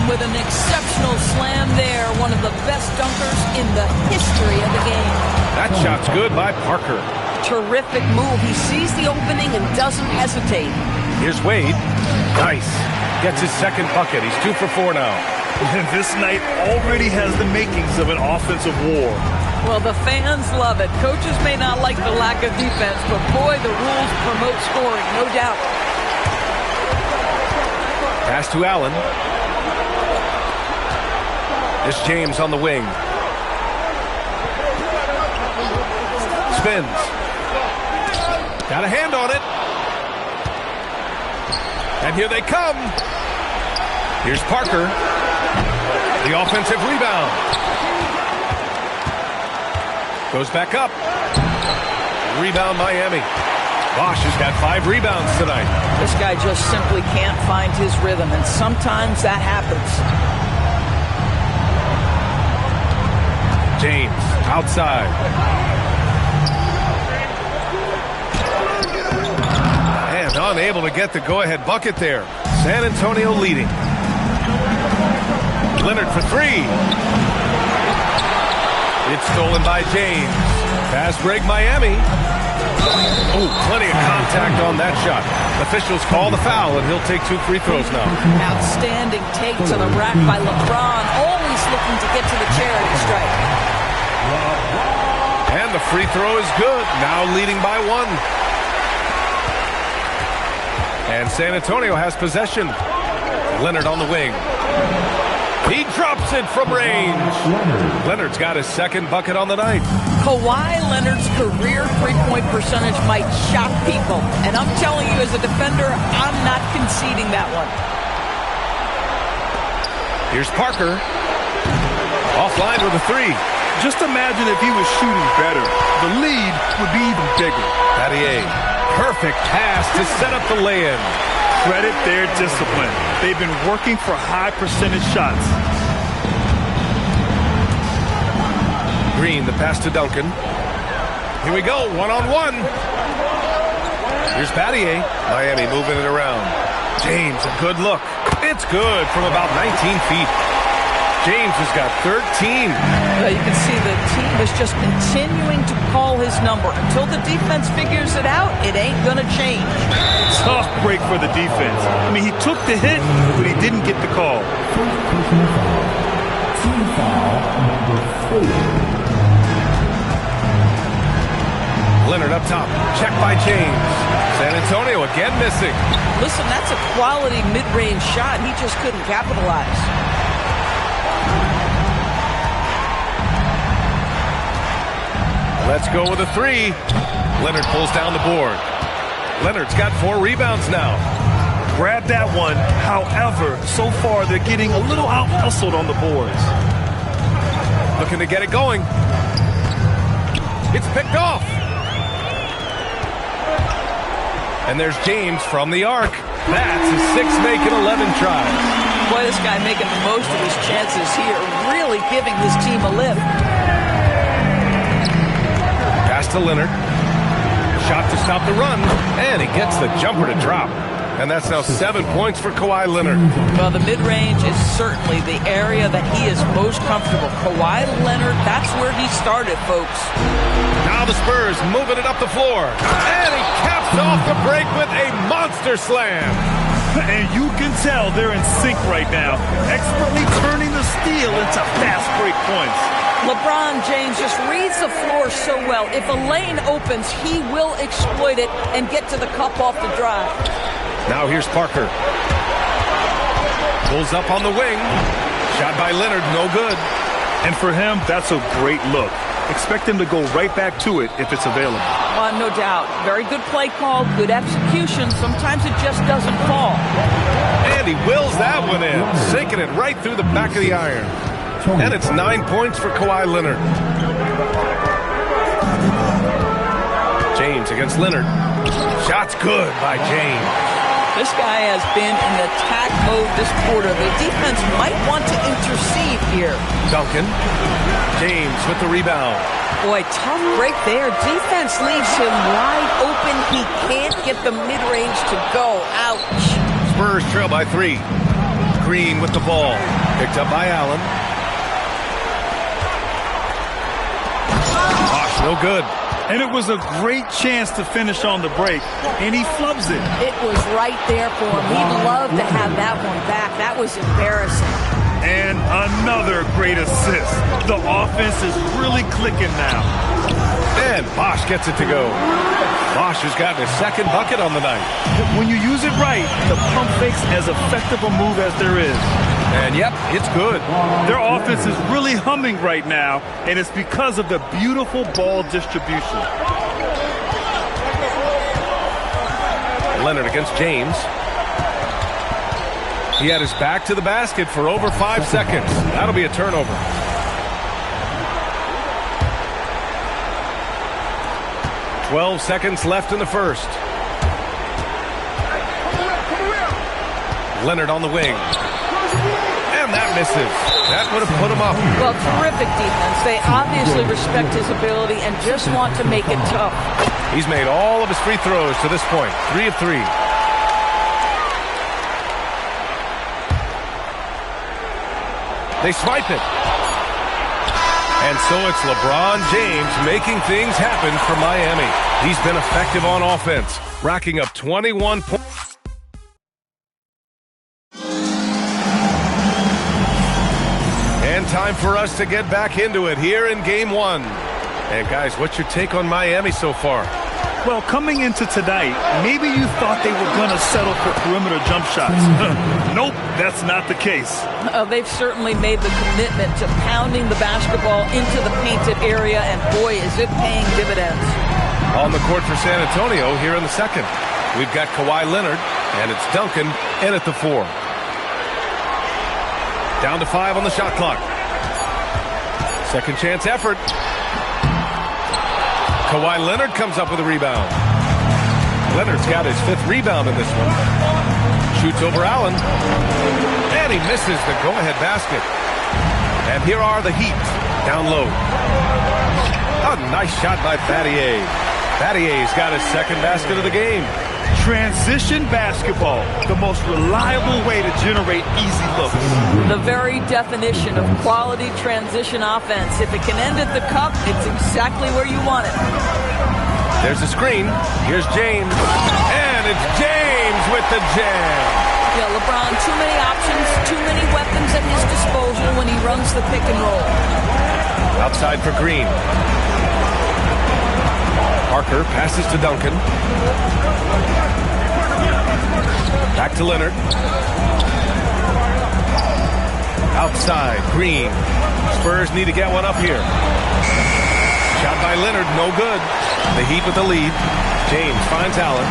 with an exceptional slam there. One of the best dunkers in the history of the game. That shot's good by Parker. Terrific move. He sees the opening and doesn't hesitate. Here's Wade. Nice. Gets his second bucket. He's 2 for 4 now. And this night already has the makings of an offensive war. Well, the fans love it. Coaches may not like the lack of defense, but boy, the rules promote scoring, no doubt. Pass to Allen. This James on the wing. Spins. Got a hand on it. And here they come. Here's Parker. The offensive rebound. Goes back up. Rebound Miami. Bosch has got 5 rebounds tonight. This guy just simply can't find his rhythm, and sometimes that happens. James outside. And unable to get the go-ahead bucket there. San Antonio leading. Leonard for 3. It's stolen by James. Pass break Miami. Oh, plenty of contact on that shot. Officials call the foul, and he'll take 2 free throws now. Outstanding take to the rack by LeBron. Always looking to get to the charity stripe. And the free throw is good. Now leading by 1. And San Antonio has possession. Leonard on the wing. He drops it from range. Leonard's got his second bucket on the night. Kawhi Leonard's career three-point percentage might shock people. And I'm telling you, as a defender, I'm not conceding that one. Here's Parker. Offline with a 3. Just imagine if he was shooting better. The lead would be even bigger. Battier. Perfect pass to set up the lay-in. Credit their discipline. They've been working for high percentage shots. Green, the pass to Duncan. Here we go, one-on-one. Here's Battier. Miami moving it around. James, a good look. It's good from about 19 feet. James has got 13. You can see the team is just continuing to call his number. Until the defense figures it out, it ain't going to change. Tough break for the defense. I mean, he took the hit, but he didn't get the call. Team foul number 4. Leonard up top. Check by James. San Antonio again missing. Listen, that's a quality mid-range shot. He just couldn't capitalize. Let's go with a 3. Leonard pulls down the board. Leonard's got 4 rebounds now. Grab that one. However, so far they're getting a little out-hustled on the boards. Looking to get it going. It's picked off. And there's James from the arc. That's his 6th make in 11 tries. Boy, this guy making the most of his chances here, really giving his team a lift. Pass to Leonard. Shot to stop the run. And he gets the jumper to drop. And that's now 7 points for Kawhi Leonard. Well, the mid-range is certainly the area that he is most comfortable. Kawhi Leonard, that's where he started, folks. Now the Spurs moving it up the floor. And he caps off the break with a monster slam. And you can tell they're in sync right now. Expertly turning the steal into fast break points. LeBron James just reads the floor so well. If a lane opens, he will exploit it and get to the cup off the drive. Now here's Parker. Pulls up on the wing. Shot by Leonard, no good. And for him, that's a great look. Expect him to go right back to it if it's available. No doubt. Very good play call, good execution. Sometimes it just doesn't fall. And he wills that one in, sinking it right through the back of the iron. And it's 9 points for Kawhi Leonard. James against Leonard. Shot's good by James. This guy has been in attack mode this quarter. The defense might want to intercede here. Duncan. James with the rebound. Boy, tough break there. Defense leaves him wide open. He can't get the mid-range to go. Ouch. Spurs trail by 3. Green with the ball. Picked up by Allen. Bosch, no good. And it was a great chance to finish on the break, and he flubs it. It was right there for him. He'd love to have that one back. That was embarrassing. And another great assist. The offense is really clicking now. And Bosch gets it to go. Bosch has gotten his second bucket on the night. When you use it right, the pump fake's as effective a move as there is. And yep, it's good. Their offense is really humming right now, and it's because of the beautiful ball distribution. Leonard against James. He had his back to the basket for over 5 seconds. That'll be a turnover. "12 seconds left in the first. Leonard on the wing. And that misses. That would have put him up. Well, terrific defense. They obviously respect his ability and just want to make it tough. He's made all of his free throws to this point. 3 of 3. They swipe it. And so it's LeBron James making things happen for Miami. He's been effective on offense, racking up 21 points. And time for us to get back into it here in Game 1. And guys, what's your take on Miami so far? Well, coming into tonight, maybe you thought they were going to settle for perimeter jump shots. Nope, that's not the case. They've certainly made the commitment to pounding the basketball into the painted area, and boy, is it paying dividends. On the court for San Antonio here in the second. We've got Kawhi Leonard, and it's Duncan in at the 4. Down to 5 on the shot clock. Second chance effort. Kawhi Leonard comes up with a rebound. Leonard's got his 5th rebound in this one. Shoots over Allen. And he misses the go-ahead basket. And here are the Heat down low. A nice shot by Battier. Battier's got his second basket of the game. Transition basketball, the most reliable way to generate easy looks. The very definition of quality transition offense. If it can end at the cup, it's exactly where you want it. There's a screen. Here's James. And it's James with the jam. Yeah, LeBron, too many options, too many weapons at his disposal when he runs the pick and roll. Outside for Green. Parker passes to Duncan. Back to Leonard. Outside, Green. Spurs need to get one up here. Shot by Leonard, no good. The Heat with the lead. James finds Allen.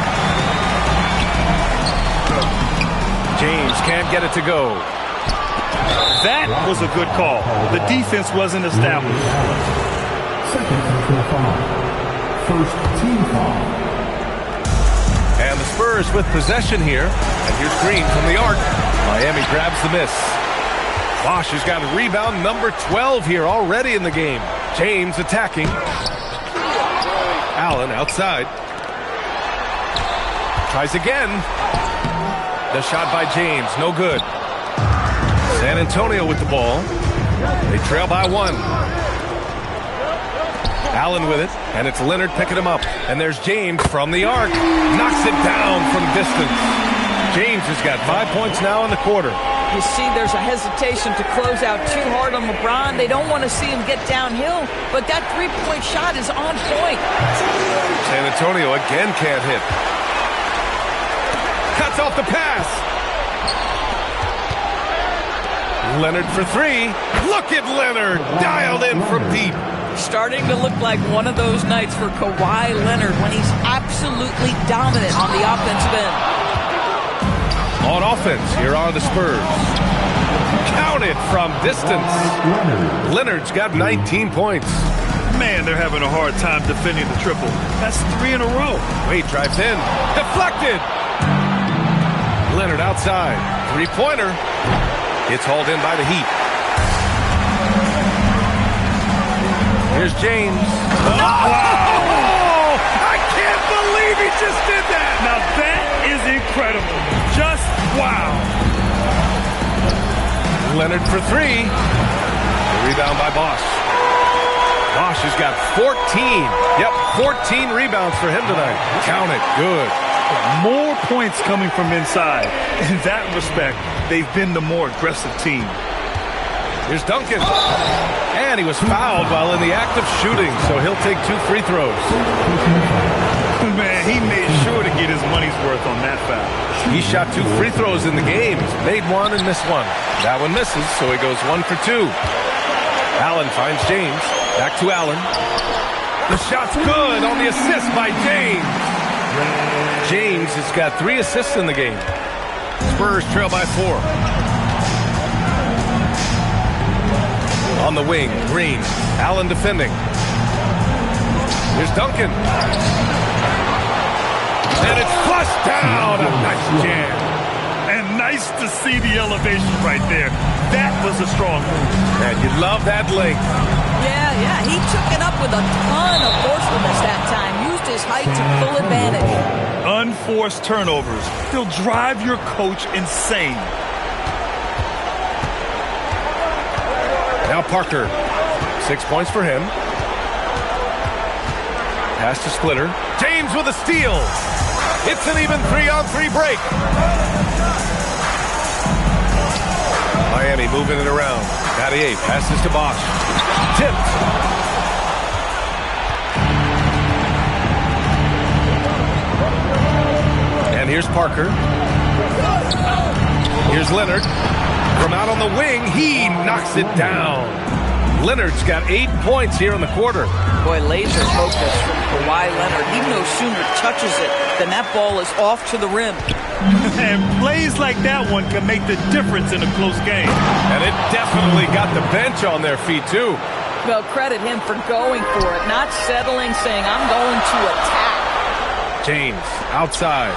James can't get it to go. That was a good call. The defense wasn't established. Second personal foul. First team foul. And the Spurs with possession here. And here's Green from the arc. Miami grabs the miss. Bosch has got a rebound number 12 here already in the game. James attacking. Allen outside. Tries again. The shot by James, no good. San Antonio with the ball. They trail by 1. Allen with it, and it's Leonard picking him up. And there's James from the arc. Knocks it down from distance. James has got 5 points now in the quarter. You see there's a hesitation to close out too hard on LeBron. They don't want to see him get downhill, but that three-point shot is on point. San Antonio again can't hit. Cuts off the pass. Leonard for 3. Look at Leonard, dialed in from deep. Starting to look like one of those nights for Kawhi Leonard when he's absolutely dominant on the offensive end. On offense, here are the Spurs. Counted from distance. Leonard's got 19 points. Man, they're having a hard time defending the triple. That's 3 in a row. Wade drives in. Deflected. Leonard outside. Three-pointer. It's hauled in by the Heat. Here's James. Oh, wow. I can't believe he just did that. Now that is incredible. Just wow. Leonard for three. The rebound by Bosch. Bosch has got 14. Yep, 14 rebounds for him tonight. Count it. Good. More points coming from inside. In that respect, they've been the more aggressive team. Here's Duncan. And he was fouled while in the act of shooting, so he'll take 2 free throws. Man, he made sure to get his money's worth on that foul. He shot 2 free throws in the game. Made one and missed one. That one misses, so he goes 1 for 2. Allen finds James. Back to Allen. The shot's good on the assist by James. James has got 3 assists in the game. Spurs trail by 4. On the wing, Green. Allen defending. Here's Duncan. And it's flushed down. A nice jam. And nice to see the elevation right there. That was a strong move. And you love that length. Yeah. He took it up with a ton of forcefulness that time. Used his height to full advantage. Unforced turnovers. They'll drive your coach insane. Now Parker. 6 points for him. Pass to Splitter. James with a steal. It's an even 3-on-3 break. Miami moving it around. Battier passes to Bosch. Tipped. And here's Parker. Here's Leonard. From out on the wing, he knocks it down. Leonard's got 8 points here in the quarter. Boy, laser focus from Kawhi Leonard. He no sooner touches it than that ball is off to the rim. And plays like that one can make the difference in a close game. And it definitely got the bench on their feet, too. Well, credit him for going for it, not settling, saying, I'm going to attack. James, outside.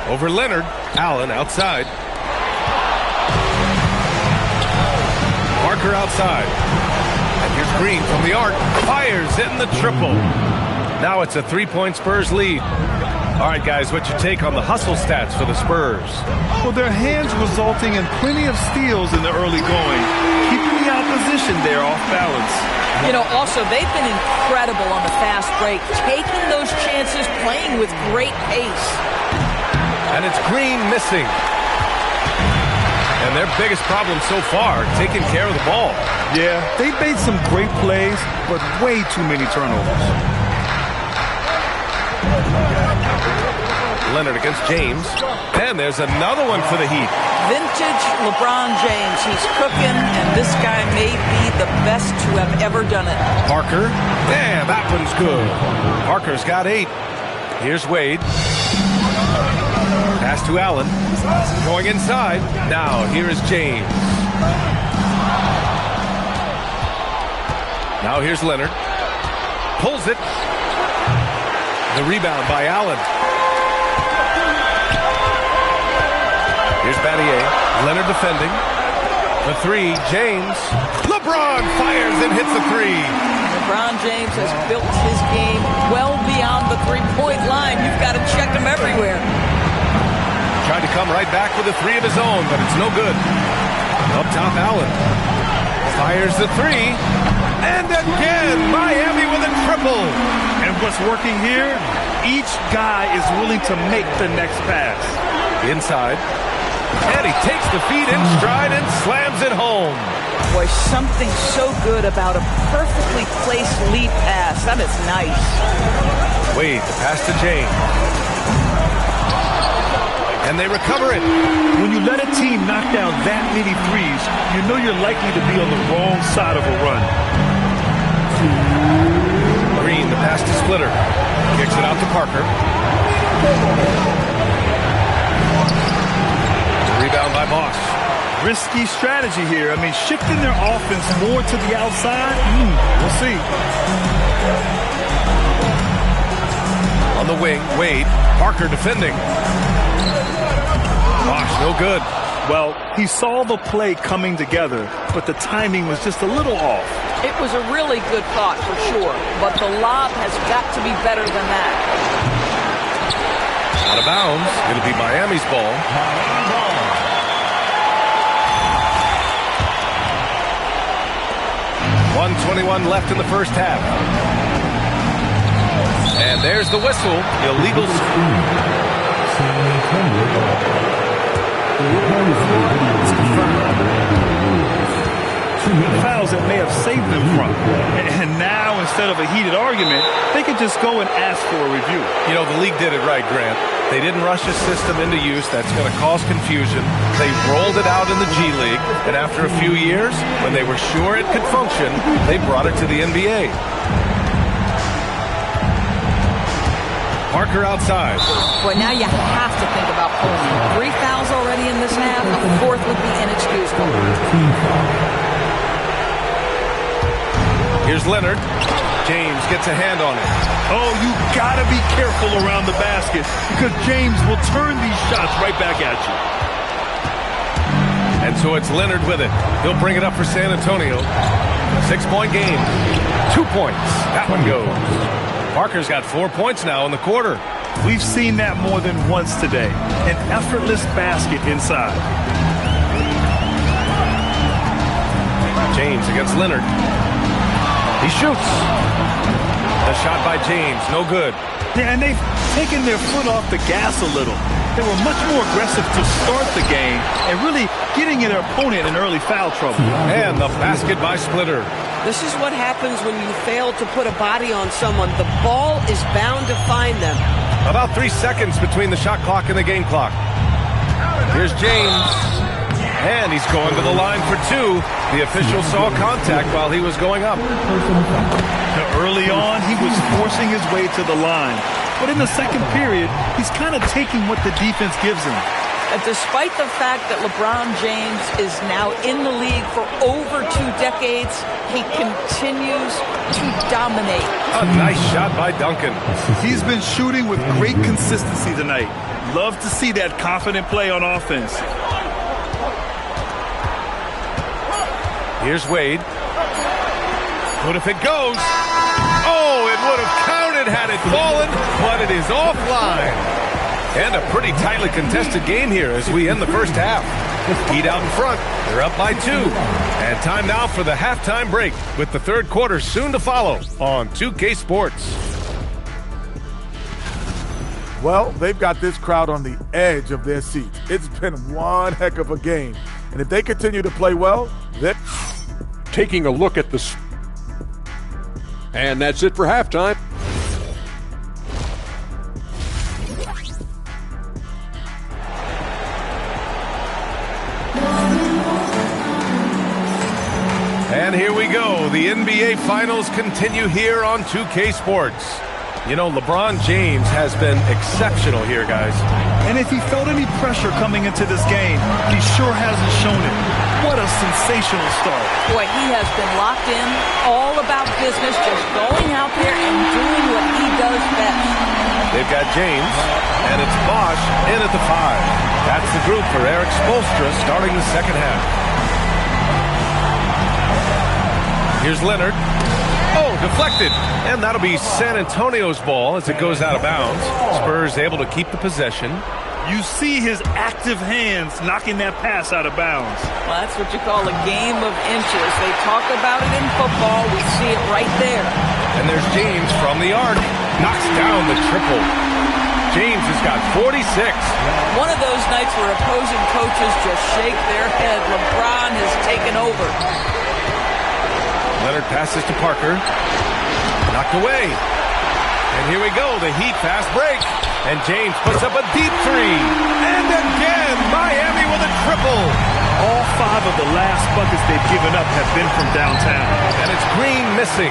Over Leonard. Allen, outside. Parker outside. And here's Green from the arc. Fires, hitting the triple. Now it's a 3-point Spurs lead. All right, guys, what's your take on the hustle stats for the Spurs? Well, their hands resulting in plenty of steals in the early going, keeping the opposition there off balance. You know, also, they've been incredible on the fast break, taking those chances, playing with great pace. And it's Green missing. And their biggest problem so far, taking care of the ball. Yeah, they made some great plays, but way too many turnovers. Leonard against James. And there's another one for the Heat. Vintage LeBron James. He's cooking, and this guy may be the best to have ever done it. Parker. Damn, that one's good. Parker's got 8. Here's Wade. Pass to Allen. Going inside. Now, here is James. Now, here's Leonard. Pulls it. The rebound by Allen. Here's Battier. Leonard defending. The 3, James. LeBron fires and hits the 3. LeBron James has built his game well beyond the three-point line. You've got to check him everywhere. Tried to come right back with a 3 of his own, but it's no good. Up top, Allen. Fires the 3. And again, Miami with a triple. And what's working here? Each guy is willing to make the next pass. Inside. And he takes the feed in stride and slams it home. Boy, something so good about a perfectly placed lead pass. That is nice. Wade, the pass to James. And they recover it. When you let a team knock down that many threes, you know you're likely to be on the wrong side of a run. Green, the pass to Splitter. Kicks it out to Parker. Rebound by Bosch. Risky strategy here. I mean, shifting their offense more to the outside. We'll see. On the wing, Wade. Parker defending. Bosch, no good. Well, he saw the play coming together, but the timing was just a little off. It was a really good thought for sure, but the lob has got to be better than that. Out of bounds. It'll be Miami's ball. 5:21 left in the first half. And there's the whistle. Illegal. Fouls that may have saved them from. And now, instead of a heated argument, they can just go and ask for a review. You know, the league did it right, Grant. They didn't rush a system into use that's going to cause confusion. They rolled it out in the G League, and after a few years, when they were sure it could function, they brought it to the NBA. Parker outside. Boy, now you have to think about pulling. 3 fouls already in this half. A fourth would be inexcusable. Here's Leonard. James gets a hand on it. Oh, you gotta be careful around the basket because James will turn these shots right back at you. And so it's Leonard with it. He'll bring it up for San Antonio. 6-point game. 2 points. That one goes. Parker's got 4 points now in the quarter. We've seen that more than once today. An effortless basket inside. James against Leonard. He shoots. The shot by James, no good. Yeah, and they've taken their foot off the gas a little. They were much more aggressive to start the game and really getting their opponent in early foul trouble. And the basket by Splitter. This is what happens when you fail to put a body on someone. The ball is bound to find them. About 3 seconds between the shot clock and the game clock. Here's James. And he's going to the line for 2. The official saw contact while he was going up. Early on, he was forcing his way to the line. But in the second period, he's kind of taking what the defense gives him. And despite the fact that LeBron James is now in the league for over 2 decades, he continues to dominate. A nice shot by Duncan. He's been shooting with great consistency tonight. Love to see that confident play on offense. Here's Wade. What if it goes? Oh, it would have counted had it fallen, but it is offline. And a pretty tightly contested game here as we end the first half. Heat out in front. They're up by 2. And time now for the halftime break with the third quarter soon to follow on 2K Sports. Well, they've got this crowd on the edge of their seats. It's been one heck of a game. And if they continue to play well, they're taking a look at this. And that's it for halftime. And here we go. The NBA Finals continue here on 2K Sports. You know, LeBron James has been exceptional here, guys. And if he felt any pressure coming into this game, he sure hasn't shown it. What a sensational start. Boy, he has been locked in, all about business, just going out there and doing what he does best. They've got James, and it's Bosch in at the 5. That's the group for Eric Spoelstra starting the second half. Here's Leonard. Oh, deflected. And that'll be San Antonio's ball as it goes out of bounds. Spurs able to keep the possession. You see his active hands knocking that pass out of bounds. Well, that's what you call a game of inches. They talk about it in football. We see it right there. And there's James from the arc. Knocks down the triple. James has got 46. One of those nights where opposing coaches just shake their head. LeBron has taken over. Leonard passes to Parker. Knocked away. And here we go, the Heat fast break. And James puts up a deep 3. And again, Miami with a triple. All 5 of the last buckets they've given up have been from downtown. And it's Green missing.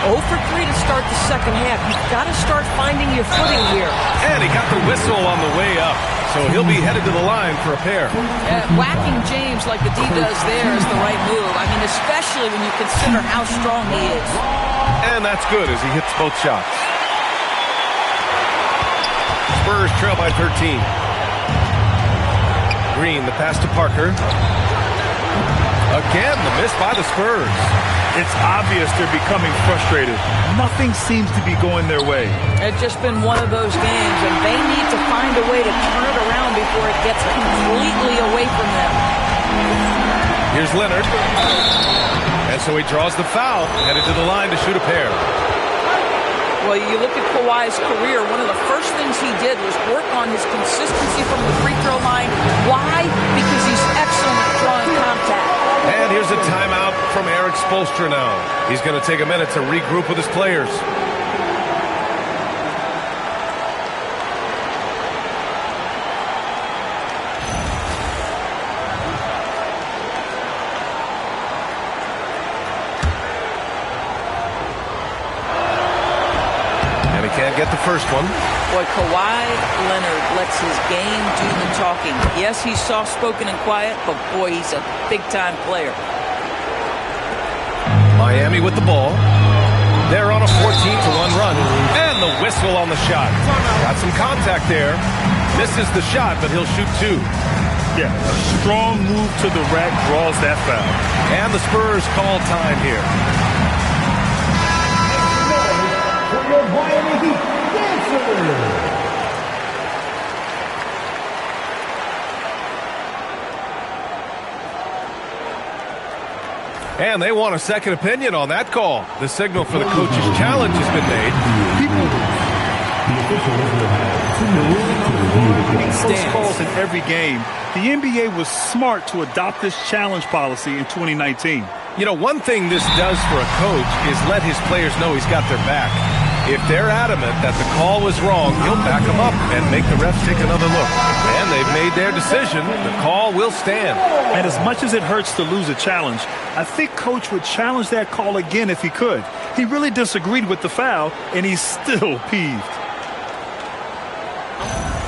0 for 3 to start the second half. You've got to start finding your footing here. And he got the whistle on the way up. So he'll be headed to the line for a pair. Whacking James like the D does there is the right move. I mean, especially when you consider how strong he is. And that's good as he hits both shots. Spurs trail by 13. Green, the pass to Parker. Again, the miss by the Spurs. It's obvious they're becoming frustrated. Nothing seems to be going their way. It's just been one of those games, and they need to find a way to turn it around before it gets completely away from them. Here's Leonard. And And so he draws the foul, headed to the line to shoot a pair. Well, you look at Kawhi's career, one of the first things he did was work on his consistency from the free throw line. Why? Because he's excellent at drawing contact. And here's a timeout from Eric Spoelstra now. He's going to take a minute to regroup with his players. Can't get the first one. Boy, Kawhi Leonard lets his game do the talking. Yes, he's soft-spoken and quiet, but boy, he's a big-time player. Miami with the ball. They're on a 14-1 run. And the whistle on the shot. Got some contact there. Misses the shot, but he'll shoot two. Yeah, a strong move to the rack draws that foul. And the Spurs call time here. Miami Heat dancers. And they want a second opinion on that call. The signal for the coach's challenge has been made. Close calls in every game. The NBA was smart to adopt this challenge policy in 2019. You know, one thing this does for a coach is let his players know he's got their back. If they're adamant that the call was wrong, he'll back them up and make the refs take another look. And they've made their decision. The call will stand. And as much as it hurts to lose a challenge, I think Coach would challenge that call again if he could. He really disagreed with the foul, and he's still peeved.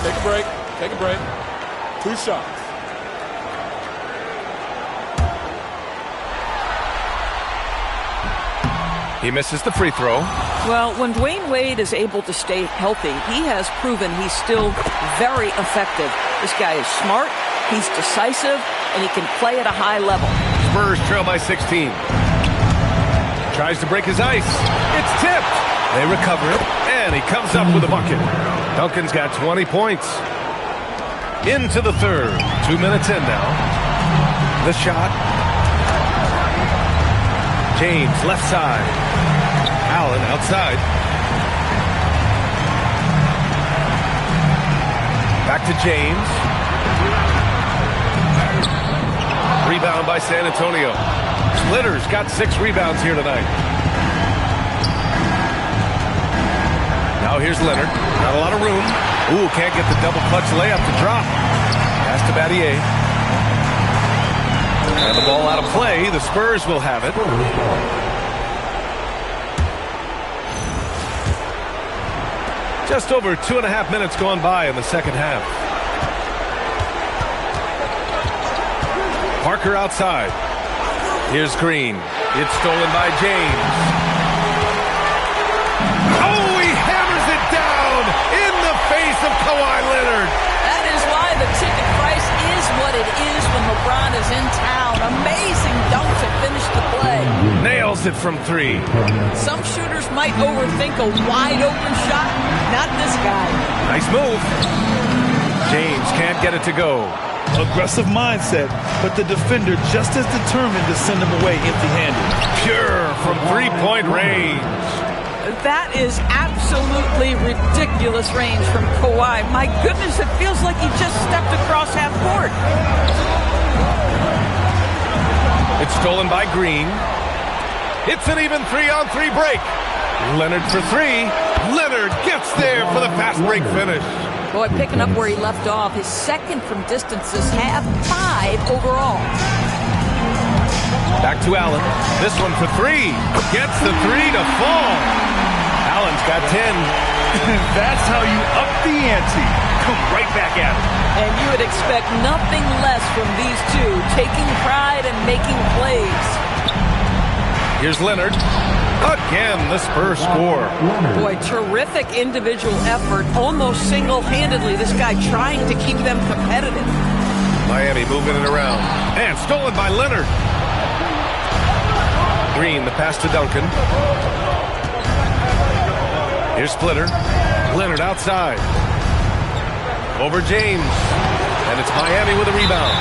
Take a break. Take a break. 2 shots. He misses the free throw. Well, when Dwayne Wade is able to stay healthy, he has proven he's still very effective. This guy is smart, he's decisive, and he can play at a high level. Spurs trail by 16. Tries to break his ice. It's tipped. They recover it, and he comes up with a bucket. Duncan's got 20 points. Into the third. 2 minutes in now. The shot. James, left side. Allen outside. Back to James. Rebound by San Antonio. Splitter's got 6 rebounds here tonight. Now here's Leonard. Not a lot of room. Ooh, can't get the double clutch layup to drop. Pass to Battier. And the ball out of play. The Spurs will have it. Just over 2.5 minutes gone by in the second half. Parker outside. Here's Green. It's stolen by James. Oh, he hammers it down in the face of Kawhi Leonard. That is why the ticket price is what it is when LeBron is in town. Amazing dunk to finish the play. Nails it from 3. Some shooters might overthink a wide open shot. Not this guy. Nice move. James can't get it to go. Aggressive mindset, but the defender just as determined to send him away empty-handed. Pure from 3-point range. That is absolutely ridiculous range from Kawhi. My goodness, it feels like he just stepped across half court. It's stolen by Green. It's an even 3-on-3 break. Leonard for 3. Leonard gets there for the fast break finish. Boy, picking up where he left off. His second from distance this half, 5 overall. Back to Allen. This one for 3. Gets the 3 to fall. Allen's got 10. That's how you up the ante. Come right back at him. And you would expect nothing less from these two, taking pride and making plays. Here's Leonard. Again, the Spurs score. Boy, terrific individual effort, almost single-handedly. This guy trying to keep them competitive. Miami moving it around. And stolen by Leonard. Green, the pass to Duncan. Here's Splitter. Leonard outside. Over James. And it's Miami with a rebound.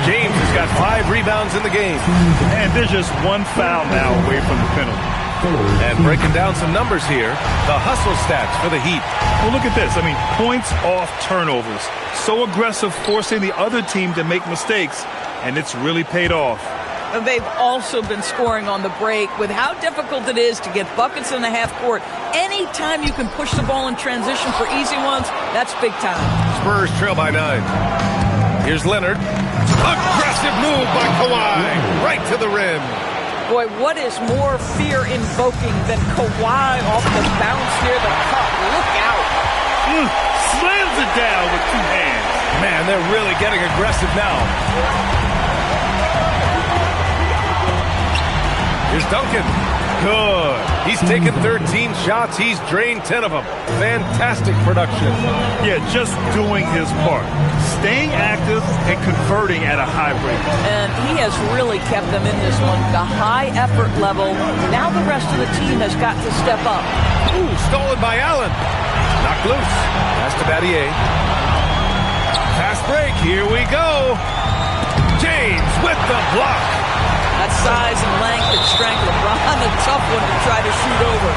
James has got 5 rebounds in the game. And there's just one foul now away from the penalty. And breaking down some numbers here, the hustle stats for the Heat. Well, look at this. I mean, points off turnovers. So aggressive, forcing the other team to make mistakes, and it's really paid off. And they've also been scoring on the break. With how difficult it is to get buckets in the half court, anytime you can push the ball in transition for easy ones, that's big time. Spurs trail by 9. Here's Leonard. Aggressive move by Kawhi. Right to the rim. Boy, what is more fear-invoking than Kawhi off the bounce near the cup? Look out. Slams it down with 2 hands. Man, they're really getting aggressive now. Here's Duncan. Good. He's taken 13 shots. He's drained 10 of them. Fantastic production. Yeah, just doing his part. Staying active and converting at a high rate. And he has really kept them in this one. The high effort level. Now the rest of the team has got to step up. Ooh, stolen by Allen. Knocked loose. Pass to Battier. Fast break. Here we go. James with the block. That size and length and strength. LeBron, a tough one to try to shoot over.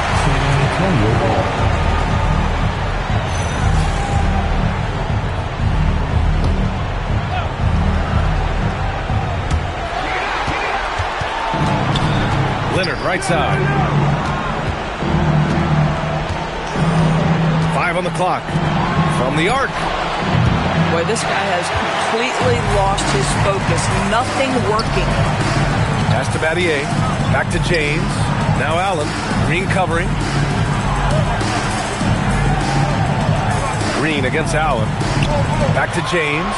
Leonard, right side. 5 on the clock. From the arc. Boy, this guy has completely lost his focus. Nothing working. Pass to Battier. Back to James. Now Allen. Green covering. Green against Allen. Back to James.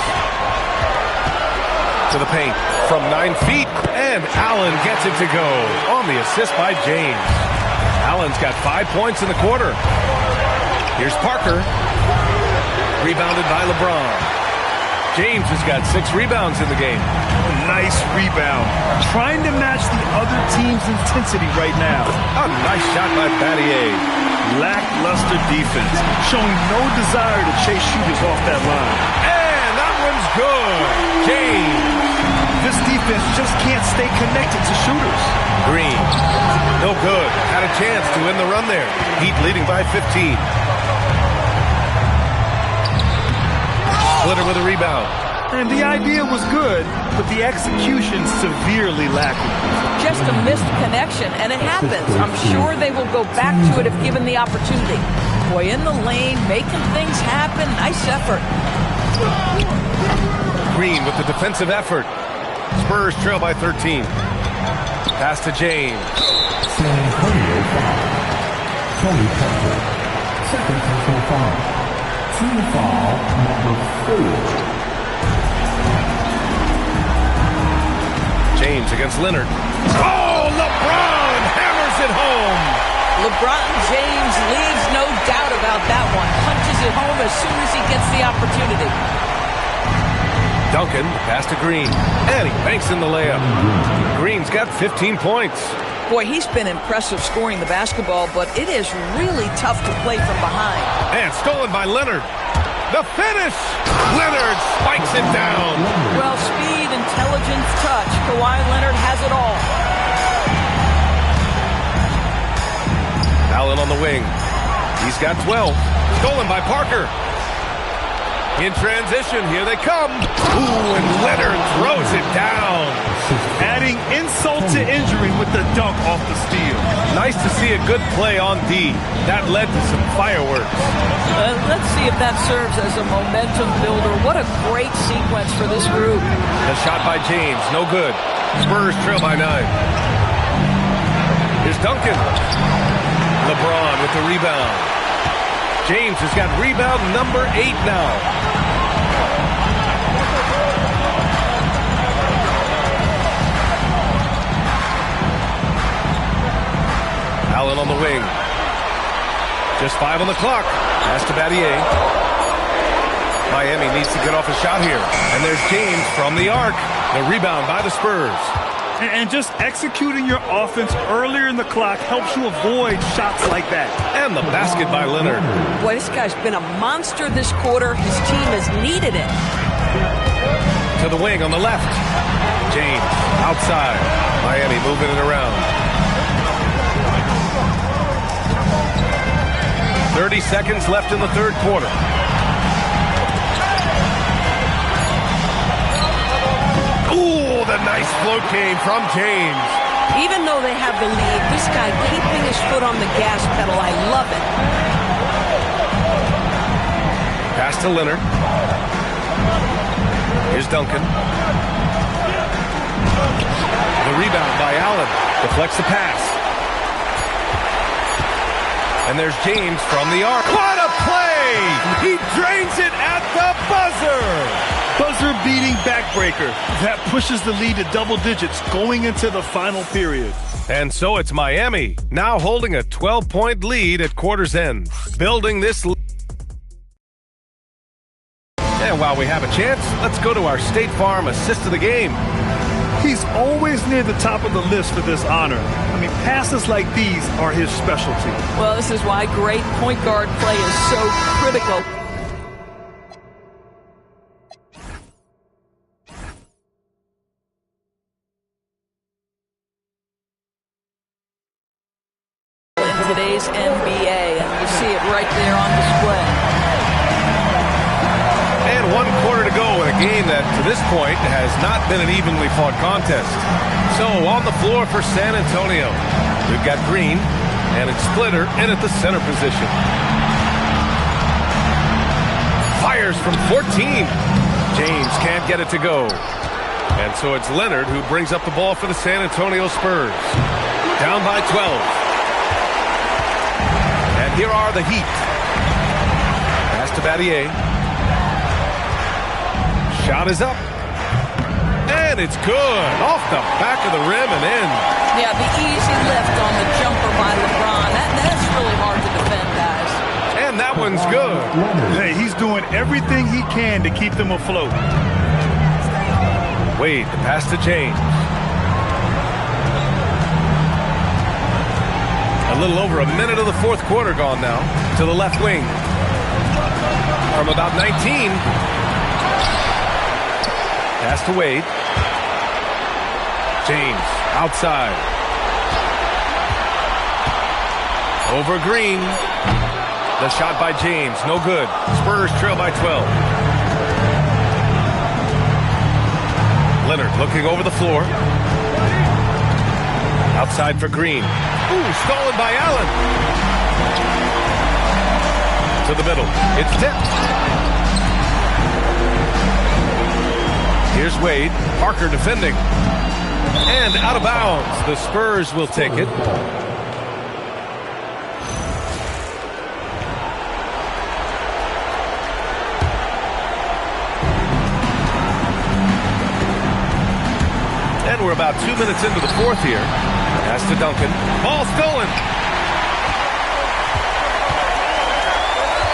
To the paint. From 9 feet. And Allen gets it to go. On the assist by James. Allen's got 5 points in the quarter. Here's Parker. Rebounded by LeBron. James has got 6 rebounds in the game. Nice rebound. Trying to match the other team's intensity right now. A nice shot by Battier. Lackluster defense, showing no desire to chase shooters off that line. And that one's good. James. This defense just can't stay connected to shooters. Green. No good. Had a chance to win the run there. Heat leading by 15. Splitter with a rebound. And the idea was good, but the execution severely lacking. Just a missed connection, and it happens. I'm sure they will go back to it if given the opportunity. Boy, in the lane, making things happen. Nice effort. Green with the defensive effort. Spurs trail by 13. Pass to James. San Antonio foul. Tony Parker. Second personal foul. Team foul number 4. James against Leonard. Oh, LeBron hammers it home. LeBron James leaves no doubt about that one. Punches it home as soon as he gets the opportunity. Duncan, pass to Green. And he banks in the layup. Green's got 15 points. Boy, he's been impressive scoring the basketball, but it is really tough to play from behind. And stolen by Leonard. The finish! Leonard spikes it down. Well, speed, intelligence, touch. Kawhi Leonard has it all. Allen on the wing. He's got 12. Stolen by Parker. In transition, here they come. Ooh, and Leonard throws it down. Adding insult to injury with the dunk off the steal. Nice to see a good play on D. That led to some fireworks. Let's see if that serves as a momentum builder. What a great sequence for this group. The shot by James, no good. Spurs trail by 9. Here's Duncan. LeBron with the rebound. James has got rebound number 8 now. Allen on the wing. Just 5 on the clock. Pass to Battier. Miami needs to get off a shot here. And there's James from the arc. The rebound by the Spurs. And just executing your offense earlier in the clock helps you avoid shots like that. And the basket by Leonard. Boy, this guy's been a monster this quarter. His team has needed it. To the wing on the left. James outside. Miami moving it around. 30 seconds left in the third quarter. Ooh, the nice float came from James. Even though they have the lead, this guy keeping his foot on the gas pedal, I love it. Pass to Leonard. Here's Duncan. The rebound by Allen. Deflects the pass. And there's James from the arc. What a play! He drains it at the buzzer! Buzzer-beating backbreaker. That pushes the lead to double digits going into the final period. And so it's Miami, now holding a 12-point lead at quarter's end. Building this lead. And while we have a chance, let's go to our State Farm assist of the game. He's always near the top of the list for this honor. I mean, passes like these are his specialty. Well, this is why great point guard play is so critical. In today's NBA, and you see it right there on display. And 1 quarter to go in a game that, to this point, has not been an evenly fought contest. So, on the floor for San Antonio, we've got Green and it's Splitter in at the center position. Fires from 14. James can't get it to go. And so it's Leonard who brings up the ball for the San Antonio Spurs. Down by 12. And here are the Heat. Pass to Battier. Shot is up. And it's good. Off the back of the rim and in. Yeah, the easy lift on the jumper by LeBron. That's really hard to defend, guys. And that one's good. Hey, he's doing everything he can to keep them afloat. Wade, the pass to James. A little over a minute of the fourth quarter gone now. To the left wing. From about 19. Pass to Wade. James outside. Over Green. The shot by James. No good. Spurs trail by 12. Leonard looking over the floor. Outside for Green. Ooh, stolen by Allen. To the middle. It's tipped. Here's Wade. Parker defending. And out of bounds. The Spurs will take it. And we're about 2 minutes into the fourth here. Pass to Duncan. Ball stolen.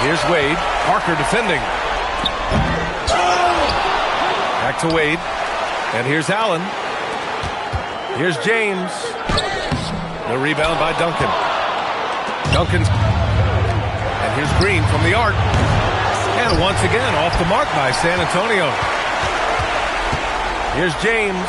Here's Wade. Parker defending. Back to Wade. And here's Allen. Here's James. The rebound by Duncan. Duncan's. And here's Green from the arc. And once again, off the mark by San Antonio. Here's James.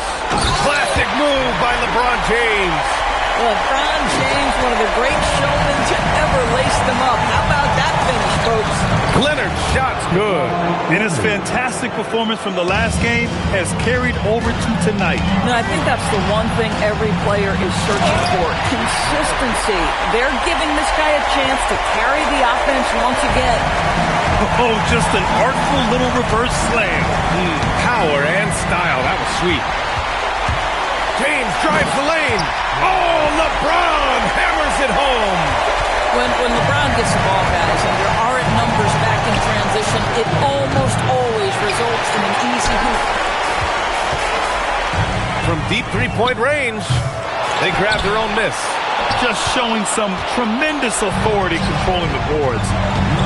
Classic move by LeBron James. LeBron James, one of the great showmen to ever lace them up. How about that finish, folks? Leonard's shot's good. And his fantastic performance from the last game has carried over to tonight. No, I think that's the one thing every player is searching for. Consistency. They're giving this guy a chance to carry the offense once again. Oh, just an artful little reverse slam. Power and style. That was sweet. James drives the lane. Oh, LeBron hammers it home. When LeBron gets the ball, guys, and there aren't numbers back in transition, it almost always results in an easy hoop. From deep three-point range, they grab their own miss. Just showing some tremendous authority controlling the boards.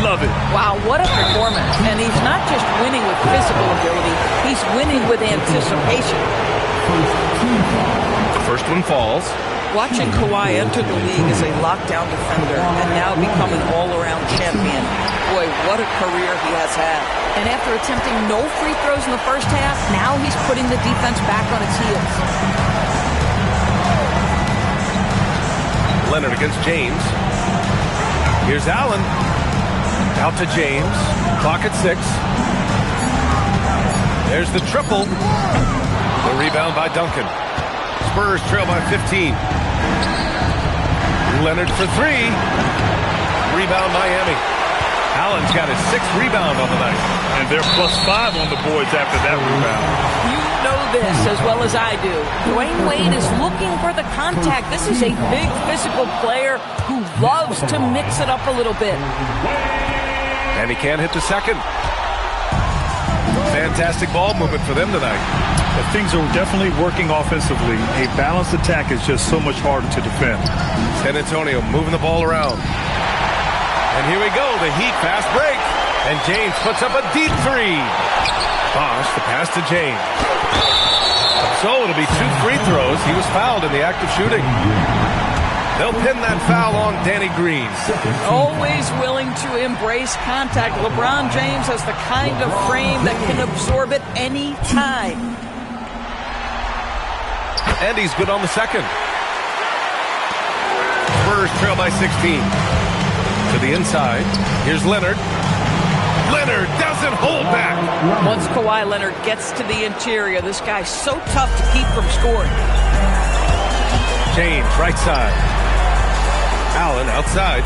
Love it. Wow, what a performance. And he's not just winning with physical ability, he's winning with anticipation. The first one falls. Watching Kawhi enter the league as a lockdown defender and now become an all-around champion. Boy, what a career he has had. And after attempting no free throws in the first half, now he's putting the defense back on its heels. Leonard against James. Here's Allen. Out to James. Clock at 6. There's the triple. The rebound by Duncan. Spurs trail by 15. Leonard for 3. Rebound Miami. Allen's got his 6th rebound on the night. And they're +5 on the boards after that rebound. You know this as well as I do. Dwayne Wade is looking for the contact. This is a big physical player who loves to mix it up a little bit. And he can't hit the second. Fantastic ball movement for them tonight. But things are definitely working offensively. A balanced attack is just so much harder to defend. San Antonio moving the ball around. And here we go, the Heat fast break. And James puts up a deep 3. Bosh, the pass to James. So it'll be 2 free throws. He was fouled in the act of shooting. They'll pin that foul on Danny Green. Always willing to embrace contact. LeBron James has the kind of frame that can absorb it any time. And he's good on the second. Spurs trail by 16. To the inside. Here's Leonard. Leonard doesn't hold back. Once Kawhi Leonard gets to the interior, this guy's so tough to keep from scoring. James, right side. Allen outside.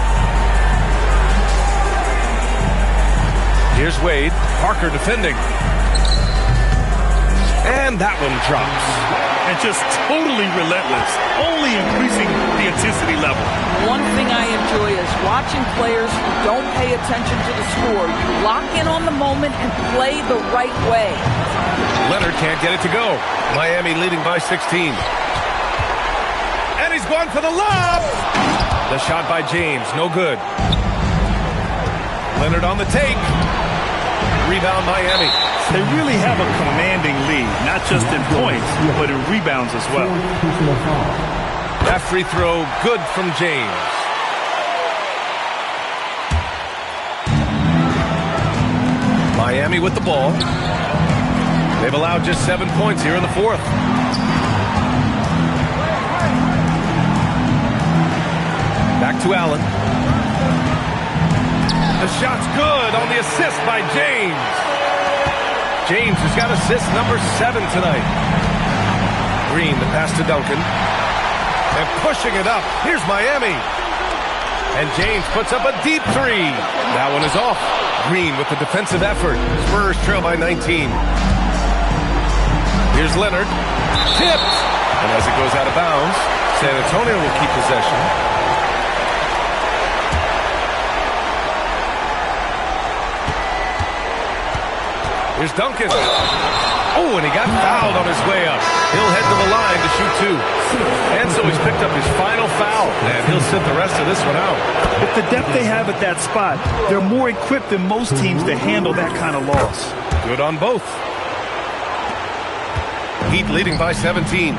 Here's Wade. Parker defending. And that one drops. And just totally relentless, only increasing the intensity level. One thing I enjoy is watching players who don't pay attention to the score. You lock in on the moment and play the right way. Leonard can't get it to go. Miami leading by 16. And he's going for the lob. The shot by James, no good. Leonard on the take. Rebound Miami. They really have a commanding lead, not just in points, but in rebounds as well. That free throw, good from James. Miami with the ball. They've allowed just 7 points here in the 4th. Back to Allen. The shot's good on the assist by James. James has got assist number 7 tonight. Green, the pass to Duncan. And pushing it up. Here's Miami. And James puts up a deep 3. That one is off. Green with the defensive effort. Spurs trail by 19. Here's Leonard. Tipped. And as it goes out of bounds, San Antonio will keep possession. Here's Duncan. Oh, and he got fouled on his way up. He'll head to the line to shoot 2. And so he's picked up his final foul, and he'll sit the rest of this one out. With the depth they have at that spot, they're more equipped than most teams to handle that kind of loss. Good on both. Heat leading by 17.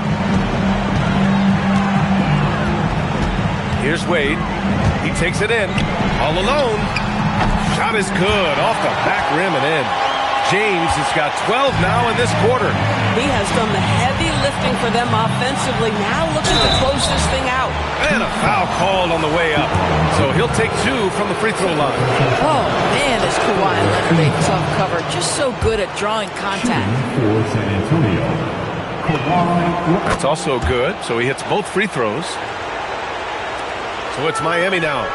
Here's Wade. He takes it in. All alone. Shot is good. Off the back rim and in. James has got 12 now in this quarter. He has done the heavy lifting for them offensively. Now looking to close this thing out. And a foul called on the way up. So he'll take 2 from the free throw line. Oh, man, is Kawhi Leonard a tough cover. Just so good at drawing contact. For San Antonio, Kawhi. That's also good. So he hits both free throws. So it's Miami now.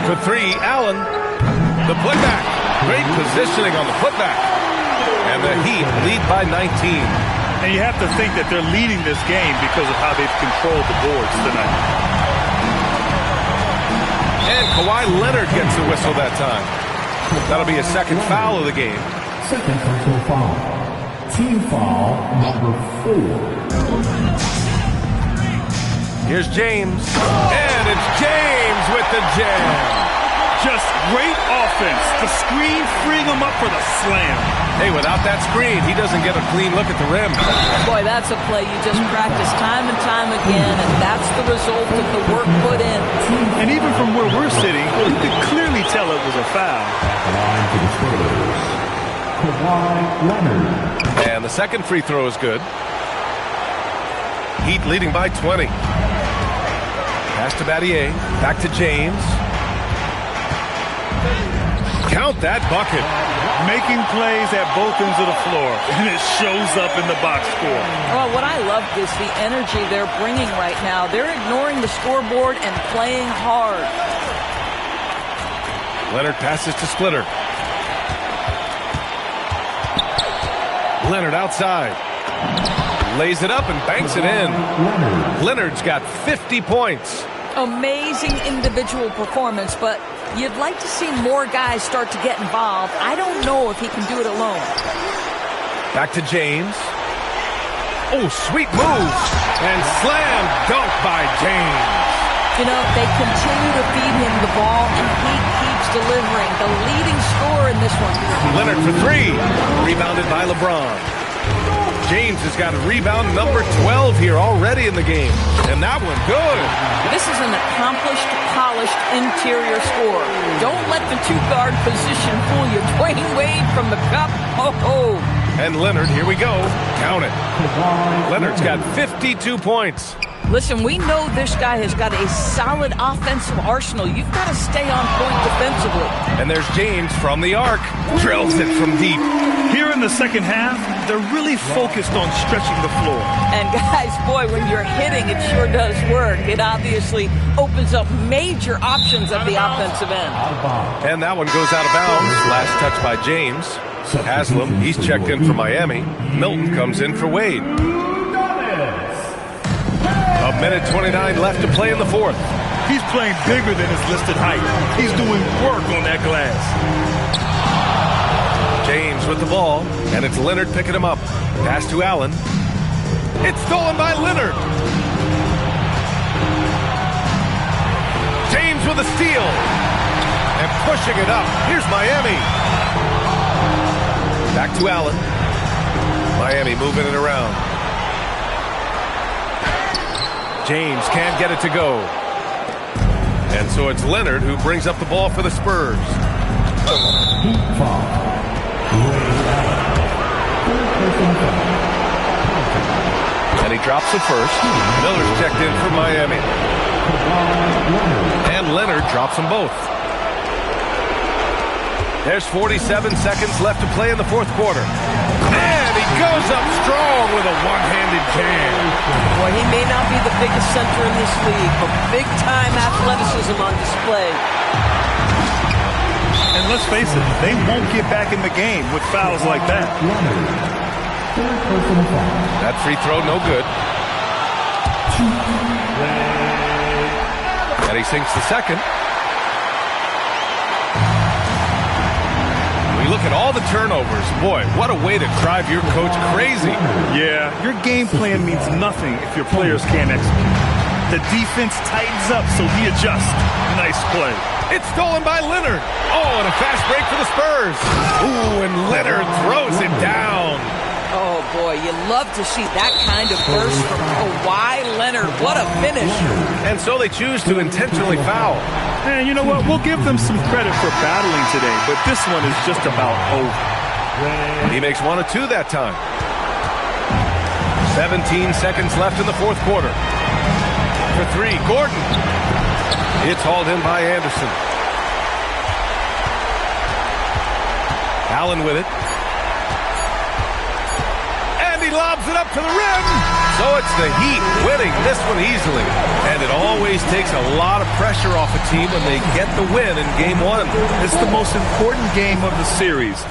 For 3, Allen. The putback. Great positioning on the putback. And the Heat lead by 19. And you have to think that they're leading this game because of how they've controlled the boards tonight. And Kawhi Leonard gets a whistle that time. That'll be his 2nd foul of the game. Second personal foul. Team foul number 4. Here's James. And it's James with the jam. Just Great offense. The screen freeing him up for the slam. Hey, without that screen, he doesn't get a clean look at the rim. Boy, that's a play you just practice time and time again, and that's the result of the work put in. And even from where we're sitting, you could clearly tell it was a foul. Line to the Spurs. Kawhi Leonard. And the second free throw is good. Heat leading by 20. Pass to Battier. Back to James. Count that bucket. Making plays at both ends of the floor, and it shows up in the box score. Well, what I love is the energy they're bringing right now. They're ignoring the scoreboard and playing hard. Leonard passes to Splitter. Leonard outside. Lays it up and banks it in. Leonard's got 50 points. Amazing individual performance, but you'd like to see more guys start to get involved. I don't know if he can do it alone. Back to James. Oh, sweet move. And slam dunk by James. You know, they continue to feed him the ball, and he keeps delivering. The leading scorer in this one. Leonard for three. Rebounded by LeBron. James has got rebound number 12 here already in the game. And that one good. This is an accomplished, polished interior scorer. Don't let the two-guard position fool you. Dwayne Wade from the cup. Ho-ho. And Leonard, here we go. Count it. Leonard's got 52 points. Listen, we know this guy has got a solid offensive arsenal. You've got to stay on point defensively. And there's James from the arc. Drills it from deep. Here in the second half, they're really focused on stretching the floor. And guys, boy, when you're hitting, it sure does work. It obviously opens up major options at the offensive end. And that one goes out of bounds. Last touch by James. Haslam, he's checked in for Miami. Milton comes in for Wade. A minute 29 left to play in the fourth. He's playing bigger than his listed height. He's doing work on that glass. James with the ball, and it's Leonard picking him up. Pass to Allen. It's stolen by Leonard. James with a steal. And pushing it up. Here's Miami. Back to Allen. Miami moving it around. James can't get it to go. And so it's Leonard who brings up the ball for the Spurs. And he drops the first. Miller's checked in for Miami. And Leonard drops them both. There's 47 seconds left to play in the fourth quarter. And he goes up strong with a one-handed jam. Boy, he may not be the biggest center in this league, but big-time athleticism on display. And let's face it, they won't get back in the game with fouls like that. That free throw, no good. And he sinks the second. We look at all the turnovers. Boy, what a way to drive your coach crazy. Yeah, your game plan means nothing if your players can't execute. The defense tightens up, so he adjusts. Nice play. It's stolen by Leonard. Oh, and a fast break for the Spurs. Ooh, and Leonard throws it down. Oh, boy, you love to see that kind of burst from Kawhi Leonard. What a finish. And so they choose to intentionally foul. And you know what? We'll give them some credit for battling today, but this one is just about over. He makes one of two that time. 17 seconds left in the fourth quarter. For three, Gordon. It's hauled in by Anderson. Allen with it. And he lobs it up to the rim. So it's the Heat winning this one easily. And it always takes a lot of pressure off a team when they get the win in game one. It's the most important game of the series.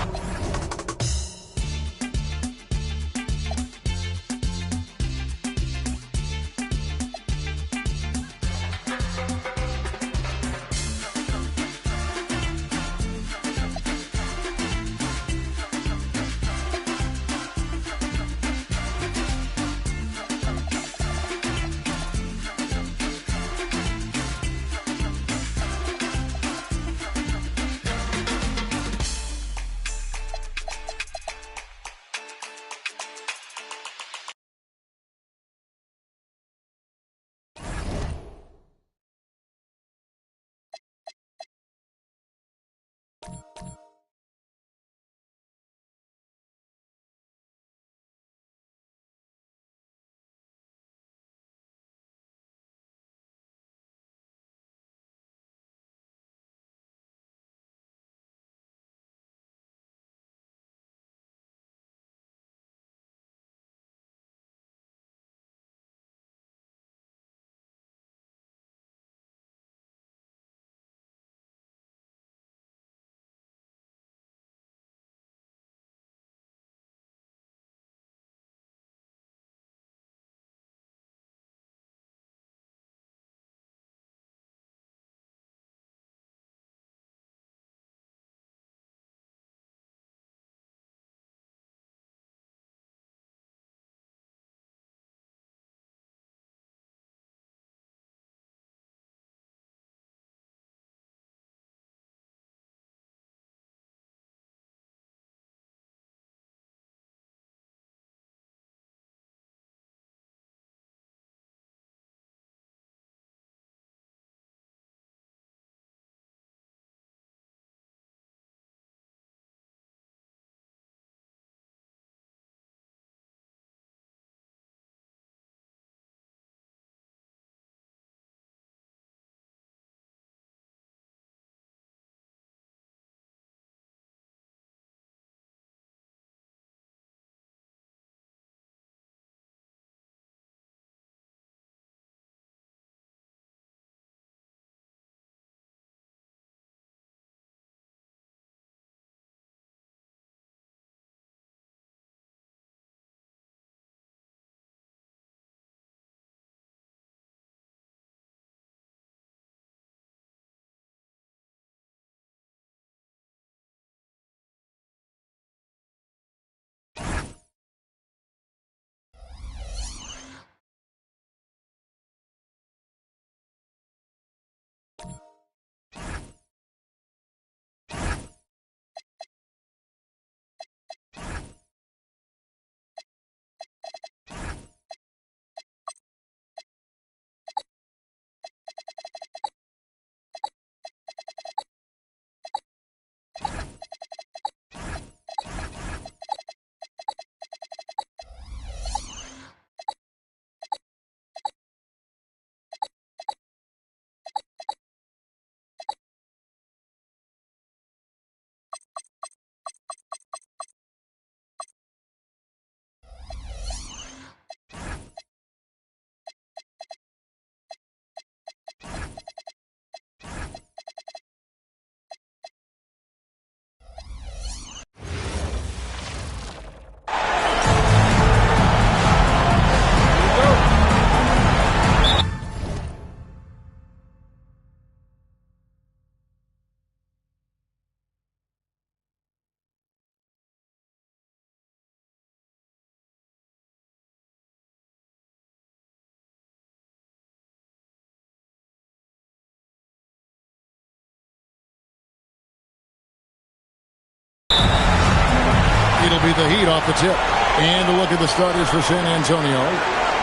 It'll be the Heat off the tip. And a look at the starters for San Antonio.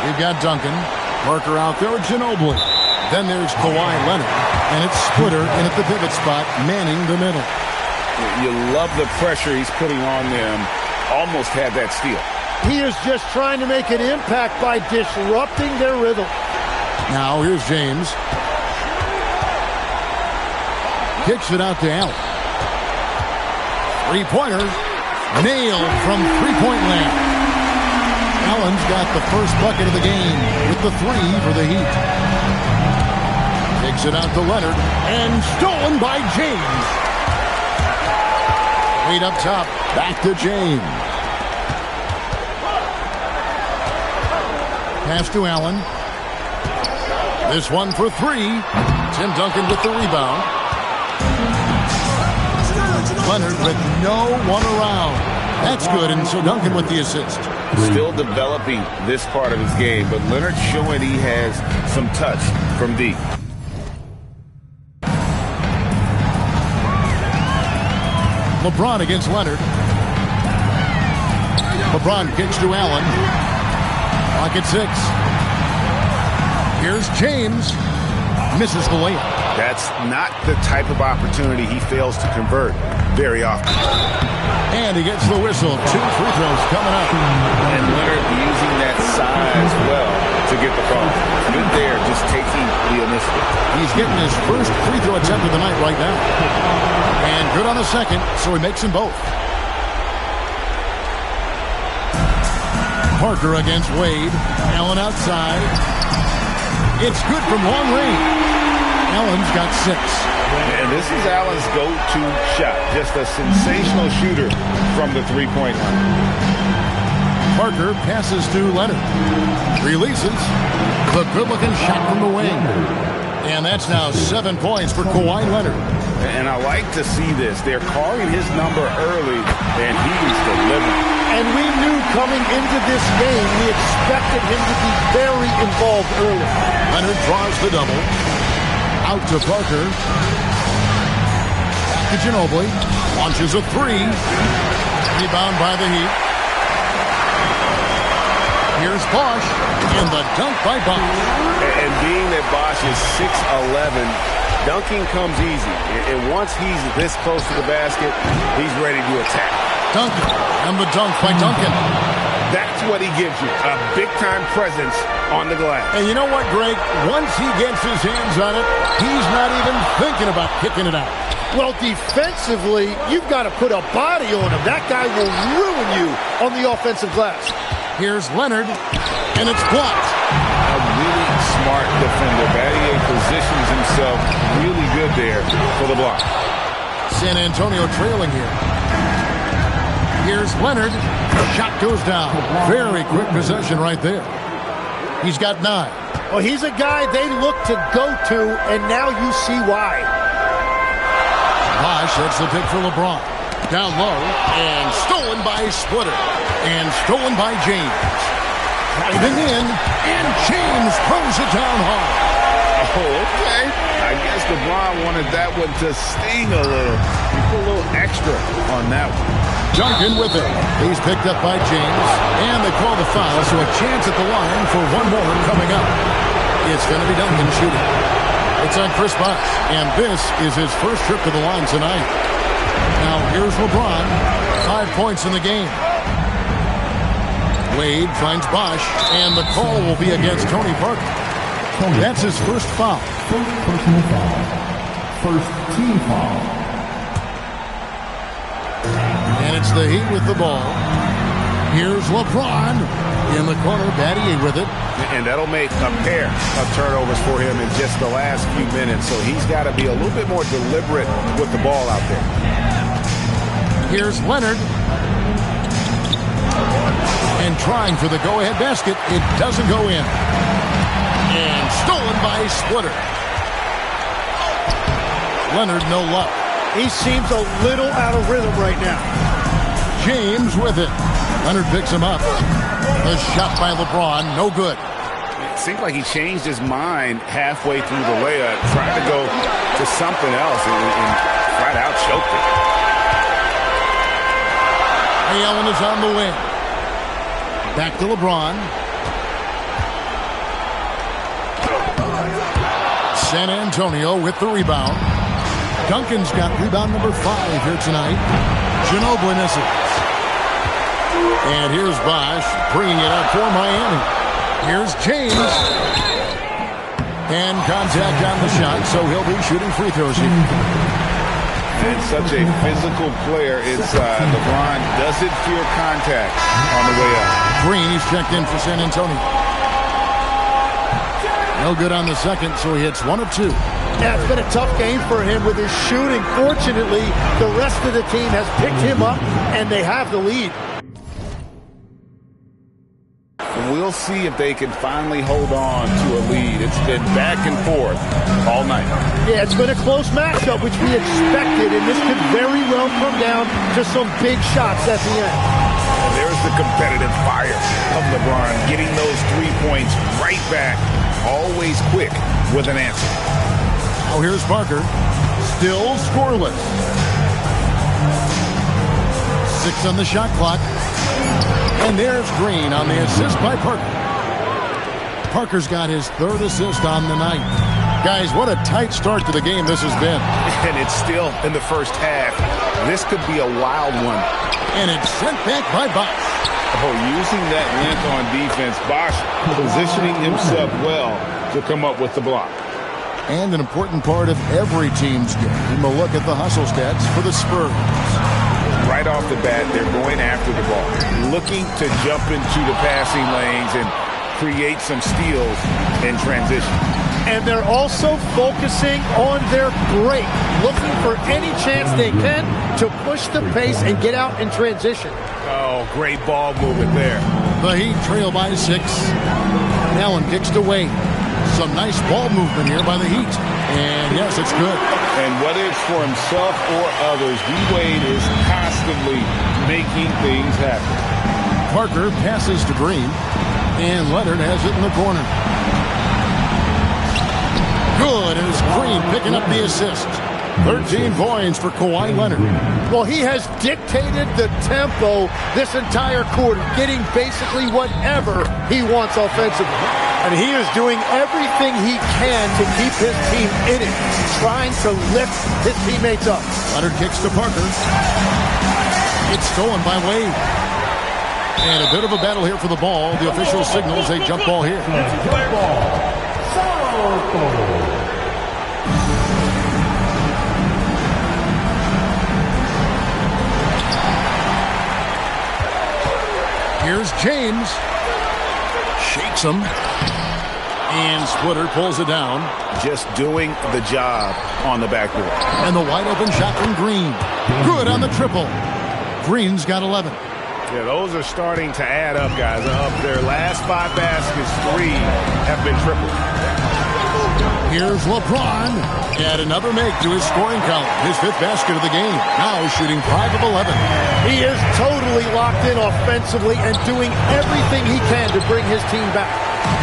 We've got Duncan. Parker out there with Ginobili. Then there's Kawhi Leonard. And it's Splitter in at the pivot spot, manning the middle. You love the pressure he's putting on them. Almost had that steal. He is just trying to make an impact by disrupting their rhythm. Now here's James. Kicks it out to Allen. Three-pointer. Nailed from three-point land. Allen's got the first bucket of the game with the three for the Heat. Takes it out to Leonard. And stolen by James. Wade up top. Back to James. Pass to Allen. This one for three. Tim Duncan with the rebound. Leonard with no one around. That's good, and so Duncan with the assist. Still developing this part of his game, but Leonard showing he has some touch from deep. LeBron against Leonard. LeBron kicks to Allen. Pocket 6. Here's James. Misses the layup. That's not the type of opportunity he fails to convert very often. And he gets the whistle. 2 free throws coming up. And Leonard using that size well to get the call. Good there, just taking the initiative. He's getting his first free throw attempt of the night right now. And good on the second, so he makes them both. Parker against Wade. Allen outside. It's good from long range. Allen's got 6. And this is Allen's go-to shot. Just a sensational shooter from the three-point line. Parker passes to Leonard. Releases. The good-looking shot from the wing. And that's now 7 points for Kawhi Leonard. And I like to see this. They're calling his number early, and he's delivering. And we knew coming into this game, we expected him to be very involved early. Leonard draws the double. Out to Parker. Back to Ginobili. Launches a 3. Rebound by the Heat. Here's Bosch. And the dunk by Bosch. And being that Bosch is 6'11", dunking comes easy. And once he's this close to the basket, he's ready to attack. Duncan. And the dunk by Duncan. That's what he gives you, a big-time presence on the glass. And you know what, Greg? Once he gets his hands on it, he's not even thinking about kicking it out. Well, defensively, you've got to put a body on him. That guy will ruin you on the offensive glass. Here's Leonard, and it's blocked. A really smart defender. Battier positions himself really good there for the block. San Antonio trailing here. Here's Leonard. Shot goes down. Very quick possession right there. He's got 9. Well, he's a guy they look to go to, and now you see why. Bosch, that's the pick for LeBron. Down low, and stolen by Splitter. And stolen by James. Driving in, and James throws it down hard. Oh, okay. I guess LeBron wanted that one to sting a little. He put a little extra on that one. Duncan with it. He's picked up by James. And they call the foul, so a chance at the line for one more coming up. It's going to be Duncan shooting. It's on Chris Bosh, and this is his first trip to the line tonight. Now here's LeBron. 5 points in the game. Wade finds Bosh, and the call will be against Tony Parker. That's his first foul. First personal foul. First team foul. And it's the Heat with the ball. Here's LeBron in the corner. Battier with it. And that'll make a pair of turnovers for him in just the last few minutes. So he's got to be a little bit more deliberate with the ball out there. Here's Leonard. And trying for the go-ahead basket. It doesn't go in. And stolen by Splitter. Leonard, no luck. He seems a little out of rhythm right now. James with it. Leonard picks him up. The shot by LeBron, no good. It seemed like he changed his mind halfway through the layup, tried to go to something else, and flat out choked it. Ray Allen is on the wing. Back to LeBron. San Antonio with the rebound. Duncan's got rebound number 5 here tonight. Ginobili misses. And here's Bosch bringing it up for Miami. Here's James. And contact on the shot, so he'll be shooting free throws here. And such a physical player inside. LeBron doesn't fear contact on the way up. Green, he's checked in for San Antonio. No good on the second, so he hits 1 of 2. Yeah, it's been a tough game for him with his shooting. Fortunately, the rest of the team has picked him up, and they have the lead. We'll see if they can finally hold on to a lead. It's been back and forth all night. Yeah, it's been a close matchup, which we expected, and this could very well come down to some big shots at the end. And there's the competitive fire of LeBron, getting those 3 points right back, always quick with an answer. Now here's Parker, still scoreless. 6 on the shot clock. And there's Green on the assist by Parker. Parker's got his 3rd assist on the night. Guys, what a tight start to the game this has been. And it's still in the first half. This could be a wild one. And it's sent back by Bosch. Oh, using that length on defense, Bosch positioning himself well to come up with the block. And an important part of every team's game, a look at the hustle stats for the Spurs. Right off the bat, they're going after the ball, looking to jump into the passing lanes and create some steals in transition. And they're also focusing on their break, looking for any chance they can to push the pace and get out in transition. Oh, great ball movement there. The Heat trail by 6. Allen kicks to Wade. Some nice ball movement here by the Heat. And yes, it's good. And whether it's for himself or others, D-Wade is constantly making things happen. Parker passes to Green, and Leonard has it in the corner. Good, and it's Green picking up the assist. 13 points for Kawhi Leonard. Well, he has dictated the tempo this entire quarter, getting basically whatever he wants offensively. And he is doing everything he can to keep his team in it, trying to lift his teammates up. Leonard kicks to Parker. It's stolen by Wade. And a bit of a battle here for the ball. The official signals a jump ball here. Here's James. Shakes him. And Splitter pulls it down. Just doing the job on the backboard. And the wide open shot from Green. Good on the triple. Green's got 11. Yeah, those are starting to add up, guys. Up their last 5 baskets, 3 have been tripled. Here's LeBron. Add another make to his scoring column. His 5th basket of the game. Now shooting 5 of 11. He is totally locked in offensively and doing everything he can to bring his team back.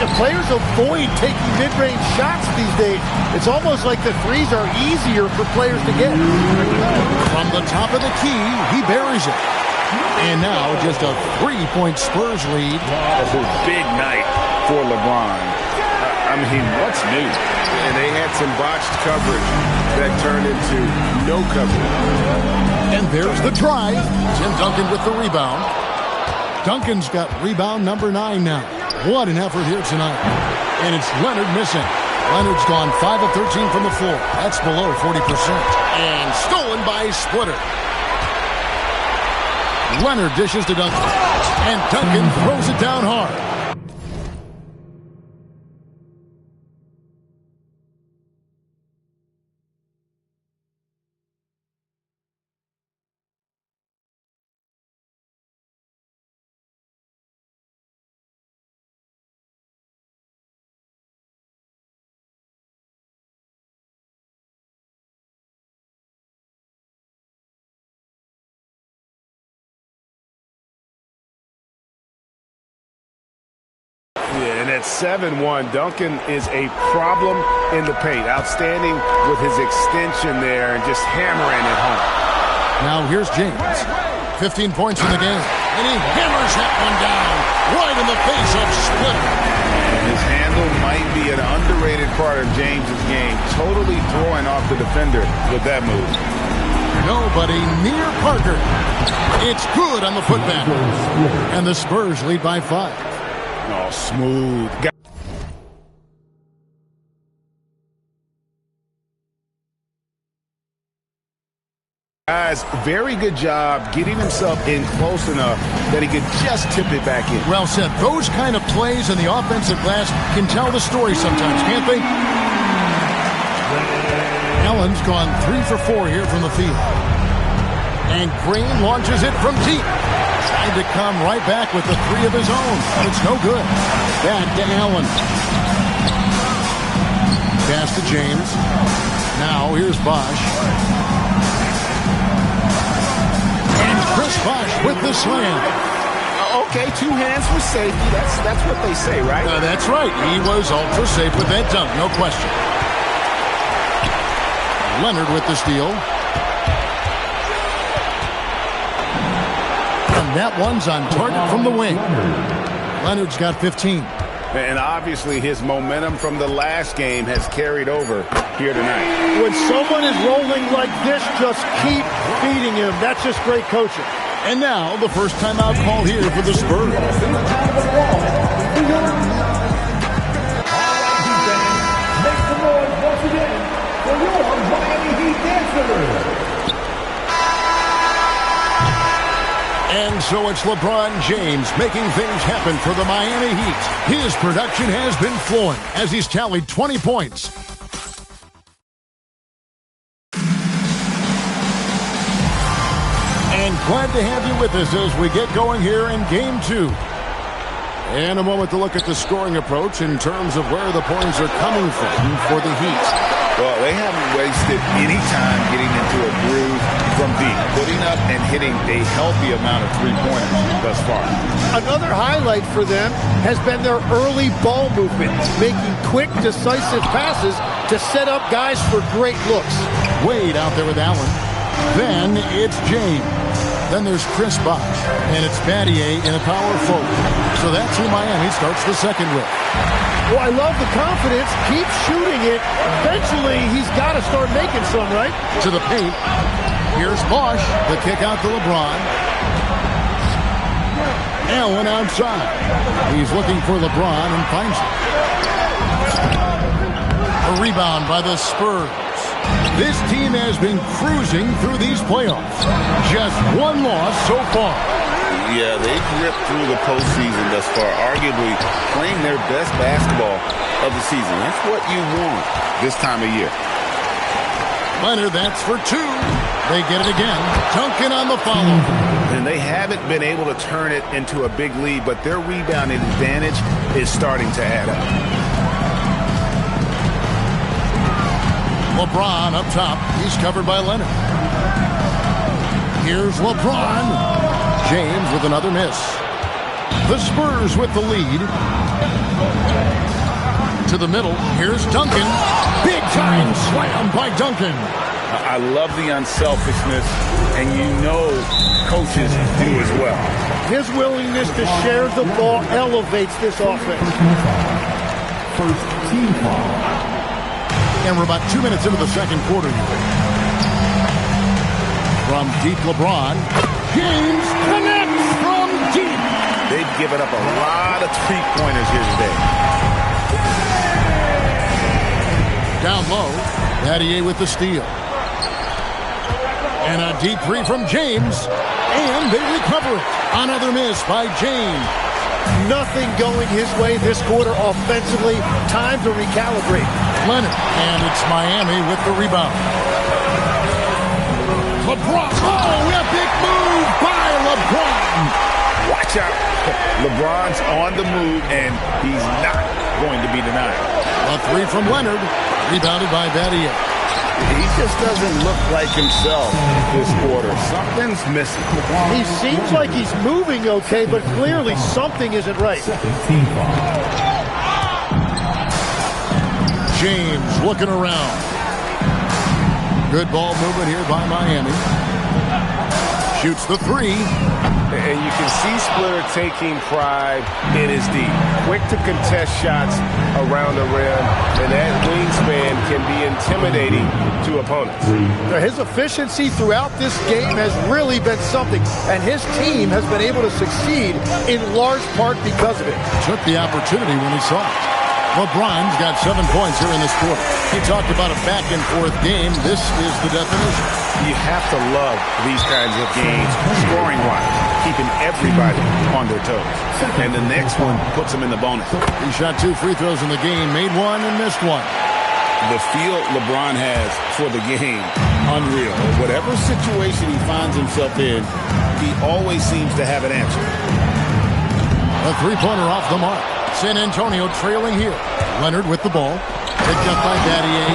The players avoid taking mid-range shots these days. It's almost like the threes are easier for players to get. From the top of the key, he buries it. And now just a 3-point Spurs lead. That's a big night for LeBron. I mean, what's new? And they had some botched coverage that turned into no coverage. And there's the drive. Tim Duncan with the rebound. Duncan's got rebound number 9 now. What an effort here tonight. And it's Leonard missing. Leonard's gone 5 of 13 from the floor. That's below 40%. And stolen by Splitter. Leonard dishes to Duncan. And Duncan throws it down hard. Yeah, and at 7-1, Duncan is a problem in the paint. Outstanding with his extension there and just hammering it home. Now here's James. 15 points in the game. And he hammers that one down right in the face of Splitter. His handle might be an underrated part of James's game. Totally throwing off the defender with that move. Nobody near Parker. It's good on the putback. And the Spurs lead by 5. Oh, smooth. Guys, very good job getting himself in close enough that he could just tip it back in. Well said. Those kind of plays in the offensive glass can tell the story sometimes, can't they? Allen's gone 3 for 4 here from the field. And Green launches it from deep. Trying to come right back with the 3 of his own. It's no good. Back to Allen. Pass to James. Now here's Bosch. Chris Bosch with the slam. Okay, 2 hands for safety. That's what they say, right? That's right. He was ultra safe with that dunk, no question. Leonard with the steal. And that one's on target from the wing. Leonard's got 15. And obviously his momentum from the last game has carried over here tonight. When someone is rolling like this, just keep feeding him. That's just great coaching. And now the first timeout call here for the Spurs. Make some noise once again for your Miami Heat dancers. And so it's LeBron James making things happen for the Miami Heat. His production has been flowing as he's tallied 20 points. And glad to have you with us as we get going here in Game 2. And a moment to look at the scoring approach in terms of where the points are coming from for the Heat. Well, they haven't wasted any time getting into a groove from deep, putting up and hitting a healthy amount of three-pointers thus far. Another highlight for them has been their early ball movement, making quick, decisive passes to set up guys for great looks. Wade out there with Allen. Then it's James. Then there's Chris Bosch, and it's Battier in a power forward. So that's who Miami starts the second with. Well, I love the confidence. Keep shooting it. Eventually, he's got to start making some, right? To the paint. Here's Bosch. The kick out to LeBron. Allen outside. He's looking for LeBron and finds it. A rebound by the Spurs. This team has been cruising through these playoffs. Just one loss so far. Yeah, they've ripped through the postseason thus far, arguably playing their best basketball of the season. That's what you want this time of year. Leonard, that's for 2. They get it again. Duncan on the follow. And they haven't been able to turn it into a big lead, but their rebounding advantage is starting to add up. LeBron up top. He's covered by Leonard. Here's LeBron. James with another miss. The Spurs with the lead. To the middle. Here's Duncan. Big time slam by Duncan. I love the unselfishness, and you know coaches do as well. His willingness to share the ball elevates this offense. First team foul. And we're about 2 minutes into the second quarter here. From deep, LeBron. James connects from deep. They've given up a lot of three-pointers here today. Down low, Battier with the steal. And a deep three from James. And they recover it. Another miss by James. Nothing going his way this quarter offensively. Time to recalibrate. Leonard, and it's Miami with the rebound. LeBron, a big move by LeBron. Watch out. LeBron's on the move, and he's not going to be denied. A 3 from Leonard, rebounded by Battier. He just doesn't look like himself this quarter. Something's missing. He seems like he's moving okay, but clearly something isn't right. James looking around. Good ball movement here by Miami. shoots the three. And you can see Splitter taking pride in his D. Quick to contest shots around the rim, and that wingspan can be intimidating to opponents. His efficiency throughout this game has really been something, and his team has been able to succeed in large part because of it. Took the opportunity when he saw it. LeBron's got 7 points here in this quarter. He talked about a back-and-forth game. This is the definition. You have to love these kinds of games, scoring-wise, keeping everybody on their toes. And the next one puts them in the bonus. He shot 2 free throws in the game, made one and missed one. The feel LeBron has for the game, unreal. Whatever situation he finds himself in, he always seems to have an answer. A three-pointer off the mark. San Antonio trailing here. Leonard with the ball. Picked up by Battier.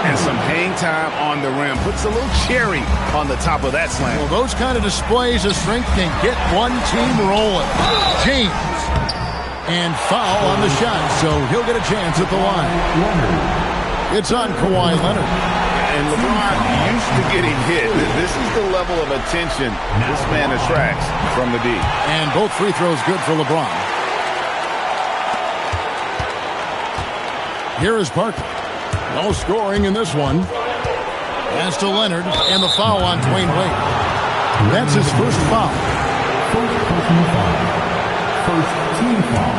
And some hang time on the rim. Puts a little cherry on the top of that slam. Well, those kind of displays of strength can get one team rolling. James. And foul on the shot, so he'll get a chance at the line. It's on Kawhi Leonard. And LeBron used to getting hit. This is the level of attention this man attracts from the D. And both free throws good for LeBron. Here is Parker. No scoring in this one. Pass to Leonard, and the foul on Dwayne Wade. That's his first foul. First personal foul. First team foul.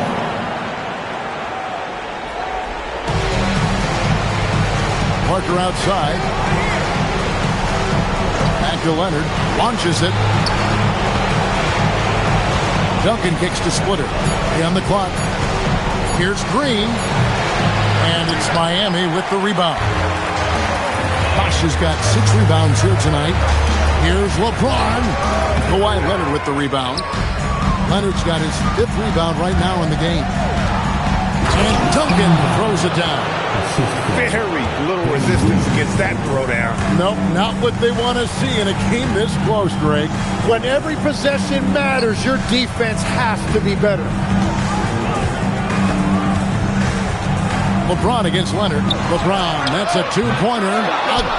Parker outside. Back to Leonard. Launches it. Duncan kicks to Splitter. On the clock. Here's Green. And it's Miami with the rebound. Bosh has got 6 rebounds here tonight. Here's LeBron. Kawhi Leonard with the rebound. Leonard's got his 5th rebound right now in the game. And Duncan throws it down. Very little resistance against that throwdown. Nope, not what they want to see in a game this close, Greg. When every possession matters, your defense has to be better. LeBron against Leonard. LeBron, that's a 2-pointer.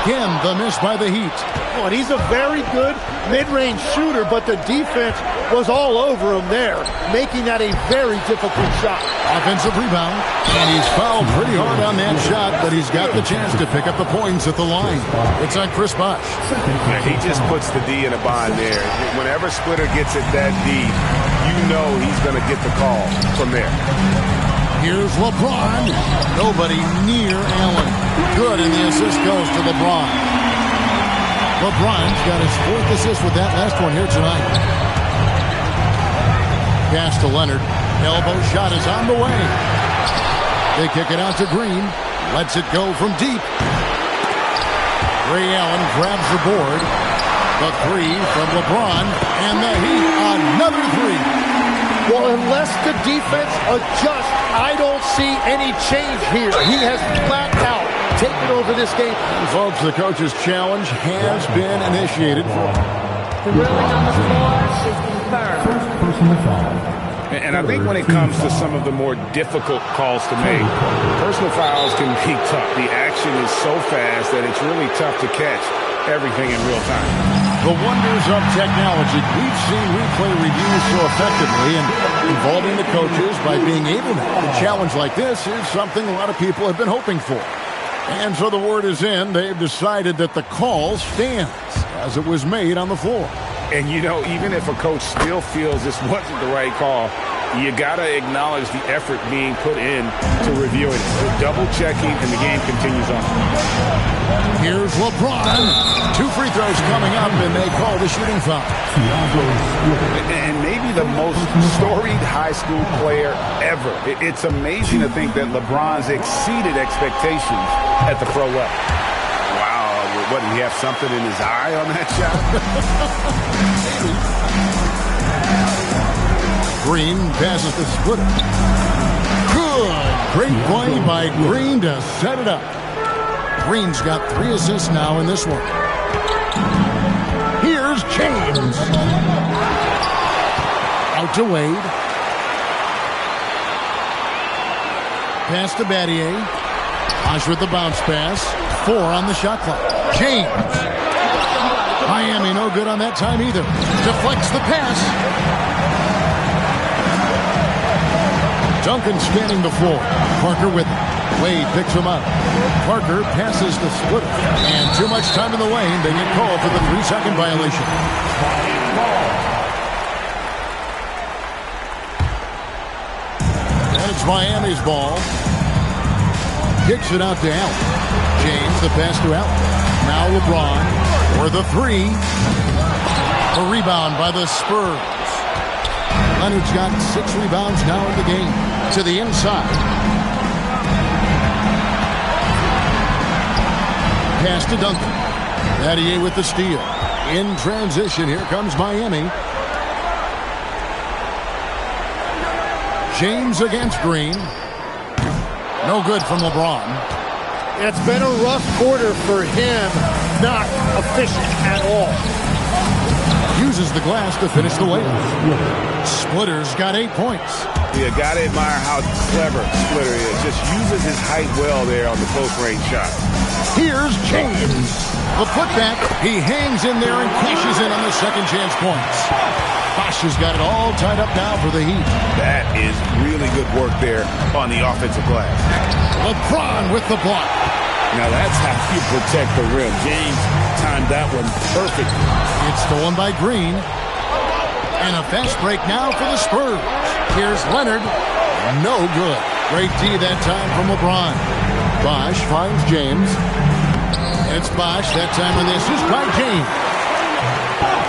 Again, the miss by the Heat. Oh, and he's a very good mid-range shooter, but the defense was all over him there, making that a very difficult shot. Offensive rebound, and he's fouled pretty hard on that shot, but he's got the chance to pick up the points at the line. It's on Chris Bosh. Yeah, he just puts the D in a bind there. Whenever Splitter gets it that deep, you know he's going to get the call from there. Here's LeBron. Nobody near Allen. Good, and the assist goes to LeBron. LeBron's got his 4th assist with that last one here tonight. Pass to Leonard. Elbow shot is on the way. They kick it out to Green. Lets it go from deep. Ray Allen grabs the board. The 3 from LeBron. And the Heat, another 3. Well, unless the defense adjusts, I don't see any change here. He has flat out taken over this game. And folks, the coach's challenge has been initiated. The ruling on the floor is confirmed. First personal foul. And I think when it comes to some of the more difficult calls to make, personal fouls can be tough. The action is so fast that it's really tough to catch everything in real time. The wonders of technology. We've seen replay reviews so effectively, and involving the coaches by being able to have a challenge like this is something a lot of people have been hoping for. And so the word is in. They've decided that the call stands as it was made on the floor. And, you know, even if a coach still feels this wasn't the right call, you got to acknowledge the effort being put in to reviewing it. They're double-checking, and the game continues on. Here's LeBron. 2 free throws coming up, and they call the shooting foul. And maybe the most storied high school player ever. It's amazing to think that LeBron's exceeded expectations at the pro level. Wow, what, did he have something in his eye on that shot? Green passes to Splitter. Good. Great play by Green to set it up. Green's got 3 assists now in this one. Here's James. Out to Wade. Pass to Battier. Bosh with the bounce pass. 4 on the shot clock. James. Miami no good on that time either. Deflects the pass. Duncan scanning the floor. Parker with it. Wade picks him up. Parker passes the splitter. And too much time in the lane. They get called for the 3-second violation. And it's Miami's ball. Kicks it out to Allen. James, the pass to Allen. Now LeBron for the 3. A rebound by the Spurs. Leonard's got 6 rebounds now in the game. To the inside. Pass to Duncan. Battier with the steal. In transition, here comes Miami. James against Green. No good from LeBron. It's been a rough quarter for him. Not efficient at all. Uses the glass to finish the layup. Splitter's got 8 points. You got to admire how clever Splitter is. Just uses his height well there on the close-range shot. Here's James. The putback. He hangs in there and cashes in on the second chance points. Bosh has got it all tied up now for the Heat. That is really good work there on the offensive glass. LeBron with the block. Now that's how you protect the rim. James timed that one perfectly. It's stolen by Green. And a fast break now for the Spurs. Here's Leonard. No good. Great D that time from LeBron. Bosh finds James. It's Bosh. That time with the assist by James.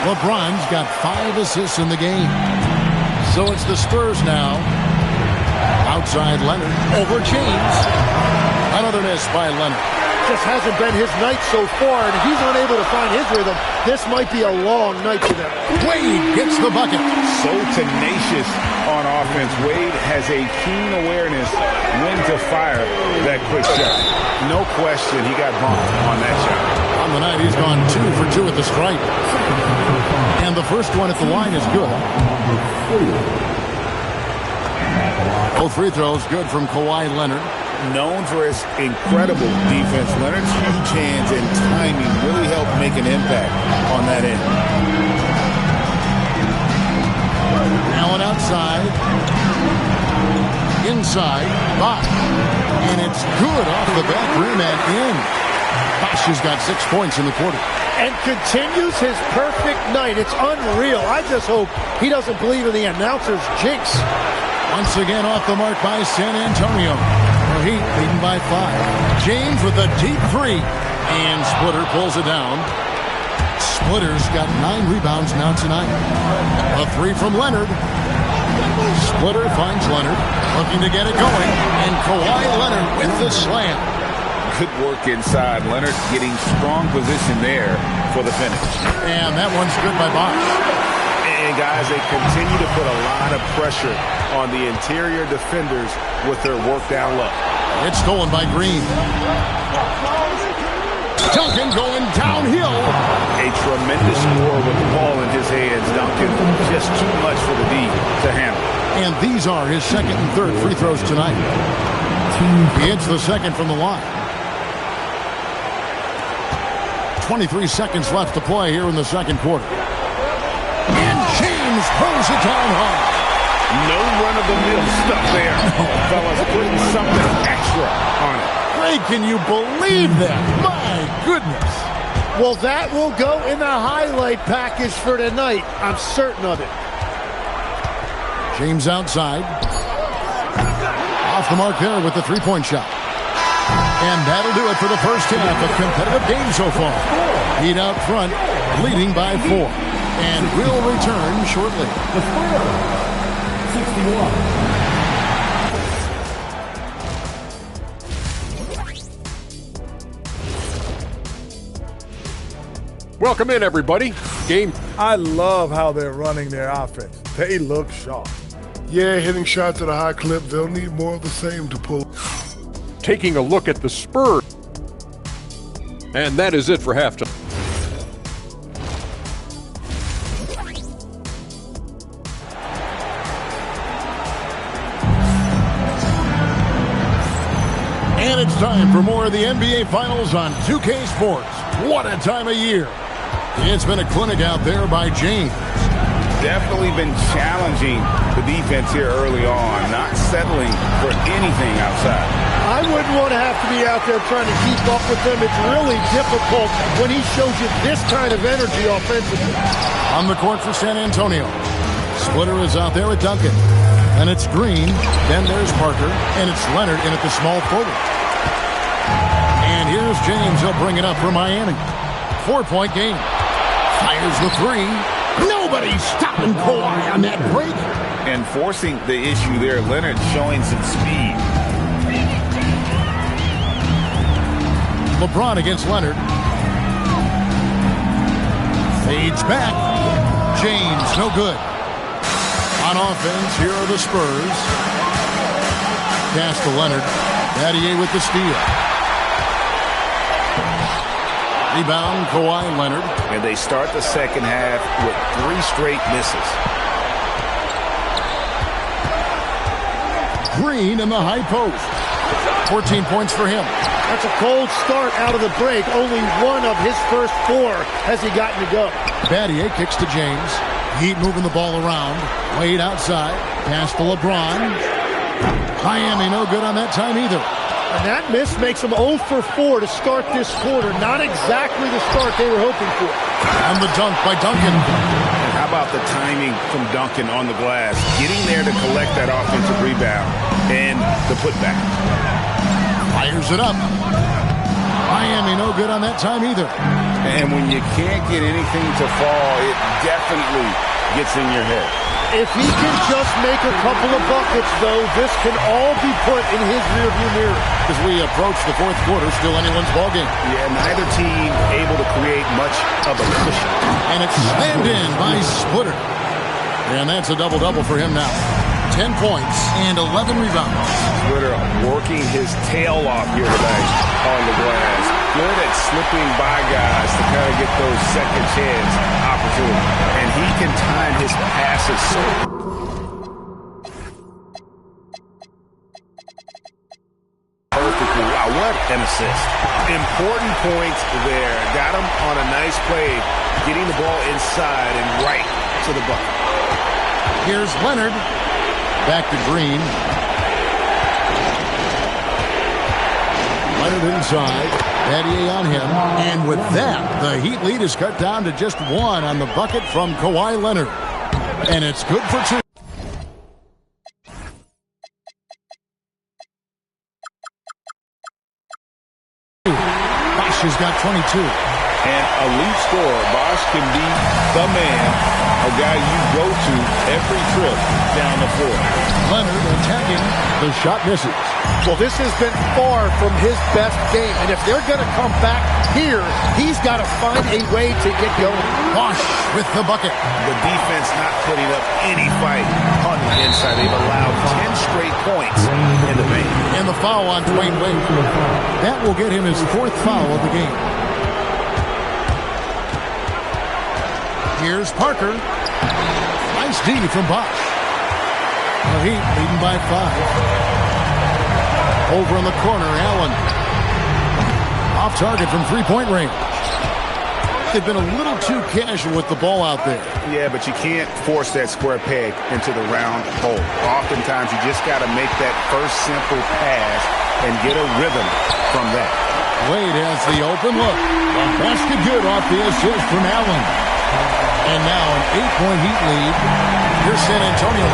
LeBron's got 5 assists in the game. So it's the Spurs now. Outside Leonard. Over James. Another miss by Leonard. Just hasn't been his night so far, and if he's unable to find his rhythm, this might be a long night for them. Wade gets the bucket. So tenacious on offense. Wade has a keen awareness when to fire that quick shot. No question he got bumped on that shot. On the night, he's gone 2 for 2 at the stripe. And the first one at the line is good. Both free throws good from Kawhi Leonard. Known for his incredible defense, Leonard's huge hands and timing really helped make an impact on that end. Allen outside. Inside. Bosh. And it's good off the back rim and in. Bosh has got 6 points in the quarter. And continues his perfect night. It's unreal. I just hope he doesn't believe in the announcer's jinx. Once again off the mark by San Antonio. The Heat leading by 5. James with a deep 3. And Splitter pulls it down. Splitter's got 9 rebounds now tonight. A 3 from Leonard. Splitter finds Leonard. Looking to get it going. And Kawhi Leonard with the slam. Good work inside. Leonard getting strong position there for the finish. And that one's good by Bosh. And guys, they continue to put a lot of pressure on the interior defenders with their work down low. It's stolen by Green. Duncan going downhill. A tremendous score with the ball in his hands. Duncan just too much for the D to handle. And these are his second and third free throws tonight. He hits the second from the line. 23 seconds left to play here in the second quarter. And James throws it down hard. No run-of-the-mill stuff there. Fellas putting something extra on it. Ray, can you believe that? My goodness. Well, that will go in the highlight package for tonight. I'm certain of it. James outside. Off the mark there with the three-point shot. And that'll do it for the first half of competitive game so far. Heat out front, leading by 4. And we'll return shortly. 61. Welcome in, everybody. Game. I love how they're running their offense. They look sharp. Yeah, hitting shots at a high clip. They'll need more of the same to pull. Taking a look at the Spurs. And that is it for halftime. And it's time for more of the NBA Finals on 2K Sports. What a time of year. It's been a clinic out there by James. Definitely been challenging the defense here early on, not settling for anything outside. I wouldn't want to have to be out there trying to keep up with them. It's really difficult when he shows you this kind of energy offensively. On the court for San Antonio. Splitter is out there with Duncan. And it's Green. Then there's Parker. And it's Leonard in at the small forward. And here's James. He'll bring it up for Miami. 4-point game. Fires the three. Nobody's stopping Kawhi on that break. And forcing the issue there, Leonard showing some speed. LeBron against Leonard. Fades back. James, no good. On offense, here are the Spurs. Pass to Leonard. Battier with the steal. Rebound, Kawhi Leonard. And they start the second half with 3 straight misses. Green in the high post. 14 points for him. That's a cold start out of the break. Only one of his first 4 has he gotten to go. Battier kicks to James. Heat moving the ball around. Wade outside. Pass to LeBron. Miami no good on that time either. And that miss makes them 0 for 4 to start this quarter. Not exactly the start they were hoping for. And the dunk by Duncan. And how about the timing from Duncan on the glass? Getting there to collect that offensive rebound and the putback. Fires it up. Miami no good on that time either. And when you can't get anything to fall, it definitely gets in your head. If he can just make a couple of buckets, though, this can all be put in his rearview mirror. As we approach the fourth quarter, still anyone's ballgame. Yeah, neither team able to create much of a cushion. And it's slammed in by Splitter. And that's a double-double for him now. 10 points and 11 rebounds. Splitter working his tail off here tonight on the glass. Good at slipping by guys to kind of get those second chance opportunities. And he can time his passes so perfectly. Wow, what an assist. Important points there. Got him on a nice play, getting the ball inside and right to the bucket. Here's Leonard. Back to Green. Leonard inside. Battier on him. And with that, the Heat lead is cut down to just 1 on the bucket from Kawhi Leonard. And it's good for 2. Bosch has got 22. And elite scorer, Bosch can be the man, a guy you go to every trip down the floor. Leonard attacking. The shot misses. Well, this has been far from his best game. And if they're going to come back here, he's got to find a way to get going. Bosch with the bucket. The defense not putting up any fight on the inside. They've allowed 10 straight points in the paint. And the foul on Dwayne Wade. That will get him his 4th foul of the game. Here's Parker. Nice D from Bosch. The Heat leading by 5. Over in the corner, Allen. Off target from 3-point range. They've been a little too casual with the ball out there. Yeah, but you can't force that square peg into the round hole. Oftentimes, you just got to make that first simple pass and get a rhythm from that. Wade has the open look. A basket good off the assist from Allen. And now an 8-point Heat lead. Here's San Antonio.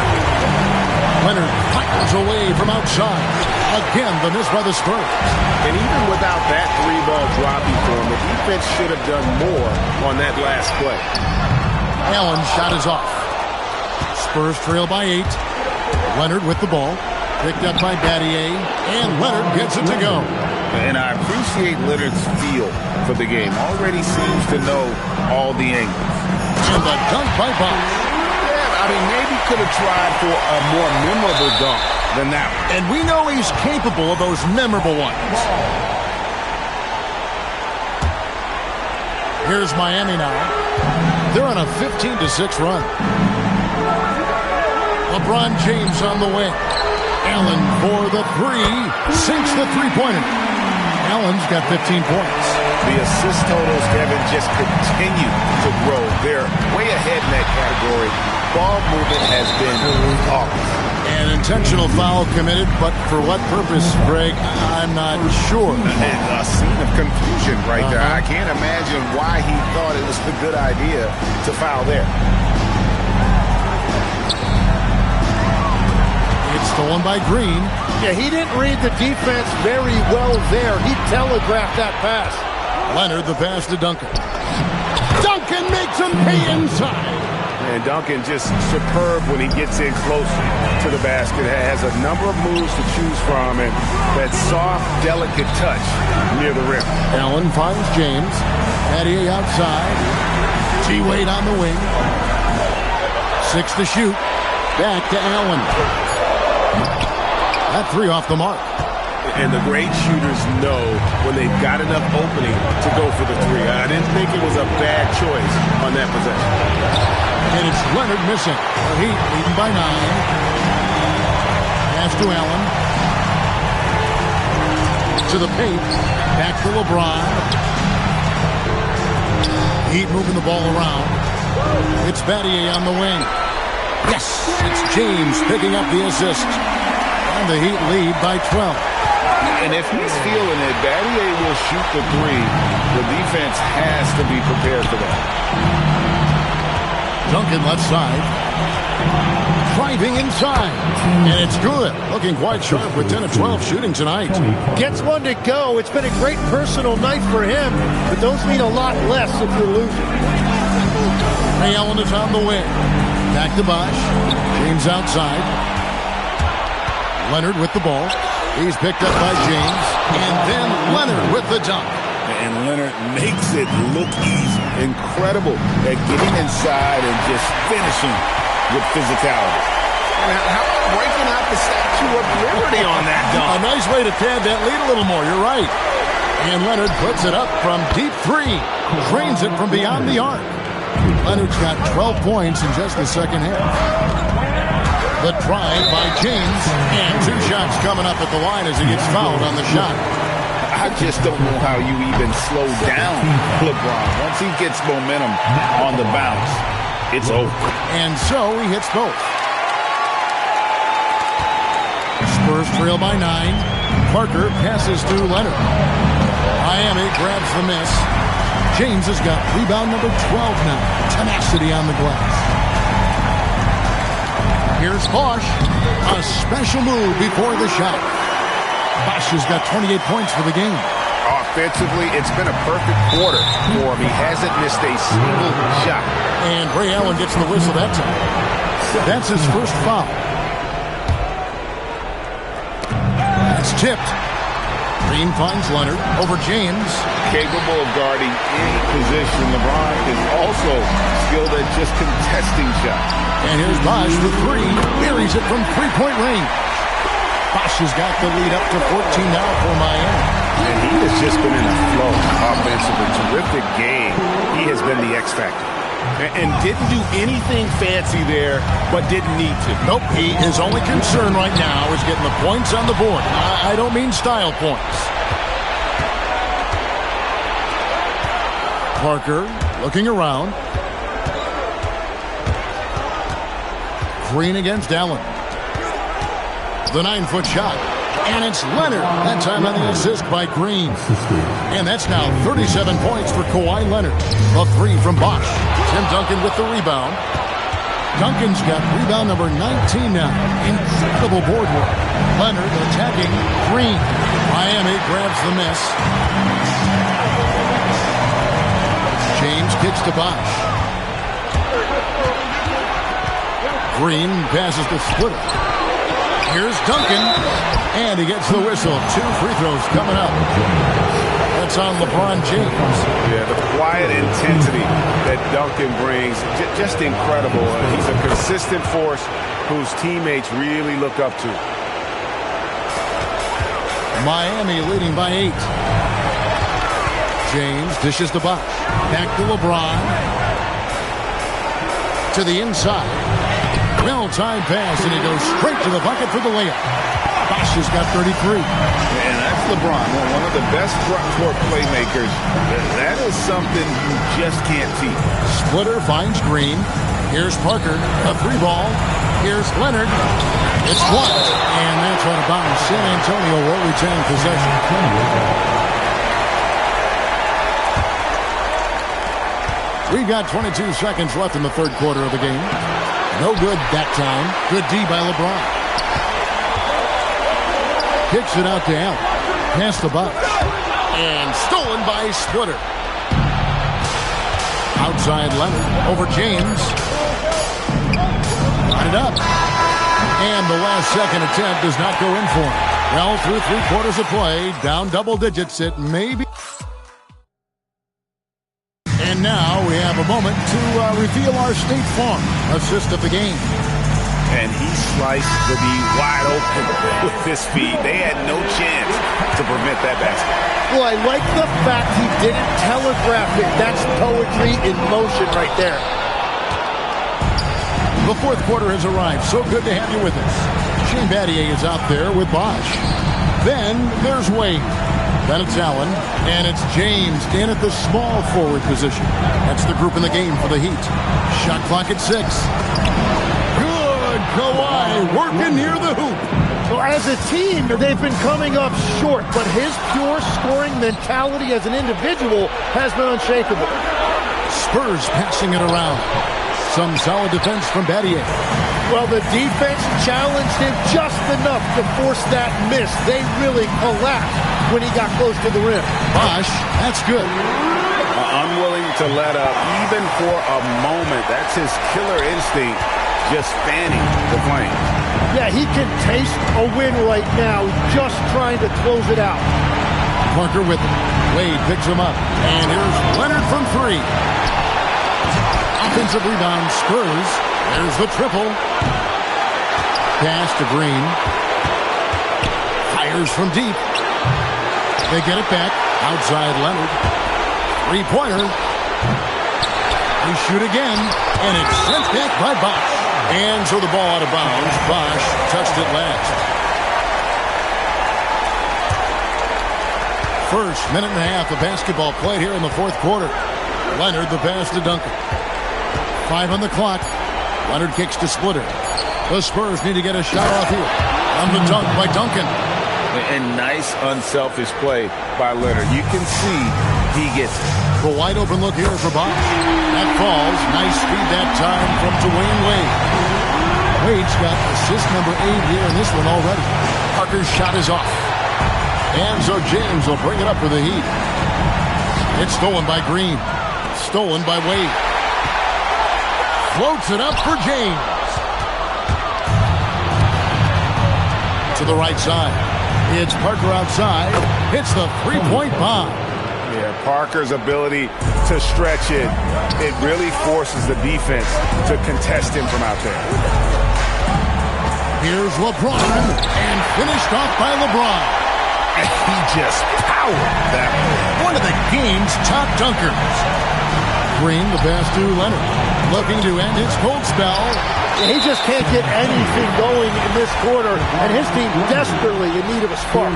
Leonard fires away from outside. Again, the miss by the Spurs. And even without that 3-ball dropping for him, the defense should have done more on that last play. Allen's shot is off. Spurs trail by 8. Leonard with the ball. Picked up by Battier. And Leonard gets it to go. And I appreciate Leonard's feel for the game. Already seems to know all the angles. And the dunk by Bosch. I mean, maybe could have tried for a more memorable dunk than that one. And we know he's capable of those memorable ones. Here's Miami now. They're on a 15-6 run. LeBron James on the wing. Allen for the 3. Sinks the 3-pointer. Allen's got 15 points. The assist totals, Kevin, just continue to grow. They're way ahead in that category. Ball movement has been flawless. An intentional foul committed, but for what purpose, Greg? I'm not sure. A scene of confusion right there. I can't imagine why he thought it was a good idea to foul there. It's stolen by Green. Yeah, he didn't read the defense very well there. He telegraphed that pass. Leonard, the pass to Duncan. Duncan makes him pay inside. And Duncan just superb when he gets in close to the basket. Has a number of moves to choose from, and that soft, delicate touch near the rim. Allen finds James. Patty outside. T-Wade on the wing. 6 to shoot. Back to Allen. That 3 off the mark. And the great shooters know when they've got enough opening to go for the 3. I didn't think it was a bad choice on that possession. And it's Leonard missing. The Heat leading by 9. Pass to Allen. To the paint. Back to LeBron. Heat moving the ball around. It's Battier on the wing. Yes, it's James picking up the assist. And the Heat lead by 12. And if he's feeling it, Battier will shoot the 3. The defense has to be prepared for that. Duncan left side. Driving inside. And it's good. Looking quite sharp with 10 of 12 shooting tonight. Gets one to go. It's been a great personal night for him, but those mean a lot less if you're losing. Ray Allen is on the wing. Back to Bosch. James outside. Leonard with the ball. He's picked up by James. And then Leonard with the dunk. And Leonard makes it look easy. Incredible at getting inside and just finishing with physicality. How about breaking out the Statue of Liberty on that dunk? A nice way to pad that lead a little more. You're right. And Leonard puts it up from deep 3. Drains it from beyond the arc. Leonard's got 12 points in just the second half. The drive by James. And 2 shots coming up at the line as he gets fouled on the shot. I just don't know how you even slow down LeBron. Once he gets momentum on the bounce, it's over. And so he hits both. Spurs trail by 9. Parker passes to Leonard. Miami grabs the miss. James has got rebound number 12 now. Tenacity on the glass. Here's Bosch. A special move before the shot. Bosch has got 28 points for the game. Offensively, it's been a perfect quarter for him. He hasn't missed a single shot. And Ray Allen gets the whistle that time. That's his first foul. It's tipped. Green finds Leonard over James. Capable of guarding any position. LeBron is also skilled at just contesting shots. And here's Bosch with 3. Buries it from 3-point range. Bosch has got the lead up to 14 now for Miami. And he has just been in a flow offensively. Terrific game. He has been the X factor. And didn't do anything fancy there, but didn't need to. Nope. His only concern right now is getting the points on the board. I don't mean style points. Parker looking around. Green against Allen. The 9-foot shot. And it's Leonard. That time on the assist by Green. And that's now 37 points for Kawhi Leonard. A 3 from Bosch. Tim Duncan with the rebound. Duncan's got rebound number 19 now. Incredible board work. Leonard attacking Green. Miami grabs the miss. James kicks to Bosch. Green passes to Splitter. Here's Duncan, and he gets the whistle. 2 free throws coming up. That's on LeBron James. Yeah, the quiet intensity that Duncan brings, just incredible. He's a consistent force whose teammates really look up to. Miami leading by 8. James dishes to Bosch. Back to LeBron. To the inside. Well-timed pass, and he goes straight to the bucket for the layup. Bosch has got 33. And that's LeBron, one of the best front court playmakers. That is something you just can't teach. Splitter finds Green. Here's Parker, a 3-ball. Here's Leonard. It's blocked, and that's out of bounds. San Antonio will retain possession. We've got 22 seconds left in the third quarter of the game. No good that time. Good D by LeBron. Kicks it out to Allen. Pass the Bosch. And stolen by Splitter. Outside Leonard. Over James. Got it up. And the last second attempt does not go in for him. Well, through 3 quarters of play, down double digits, it may be. And now we have a moment to reveal our State Farm assist of the game. And he sliced the D wide open with his feet. They had no chance to prevent that basket. Well, I like the fact he didn't telegraph it. That's poetry in motion right there. The fourth quarter has arrived. So good to have you with us. Shane Battier is out there with Bosch. Then there's Wade. Then it's Allen. And it's James in at the small forward position. That's the group in the game for the Heat. Shot clock at 6. Good. Kawhi working near the hoop. Well, as a team, they've been coming up short, but his pure scoring mentality as an individual has been unshakable. Spurs passing it around. Some solid defense from Battier. Well, the defense challenged him just enough to force that miss. They really collapsed when he got close to the rim. Bosch, that's good. Unwilling to let up, even for a moment. That's his killer instinct, just fanning the flame. Yeah, he can taste a win right now, just trying to close it out. Parker with him. Wade picks him up. And here's Leonard from 3. Offensive rebound, Spurs. There's the triple. Pass to Green. Fires from deep. They get it back. Outside Leonard. 3-pointer. They shoot again. And it's sent back by Bosch. And so the ball out of bounds. Bosch touched it last. First minute and a half of basketball played here in the fourth quarter. Leonard the pass to Duncan. 5 on the clock. Leonard kicks to Splitter. The Spurs need to get a shot off here. On the dunk by Duncan. And nice, unselfish play by Leonard. You can see he gets it. A wide open look here for Bosch. That falls. Nice speed that time from Dwayne Wade. Wade's got assist number 8 here in this one already. Parker's shot is off. And so James will bring it up for the Heat. It's stolen by Green. Stolen by Wade. Floats it up for James. To the right side. It's Parker outside. Hits the 3-point bomb. Yeah, Parker's ability to stretch it, it really forces the defense to contest him from out there. Here's LeBron, and finished off by LeBron. And he just powered that one of the game's top dunkers. Green, the pass to Leonard. Looking to end his cold spell. He just can't get anything going in this quarter, and his team desperately in need of a spark.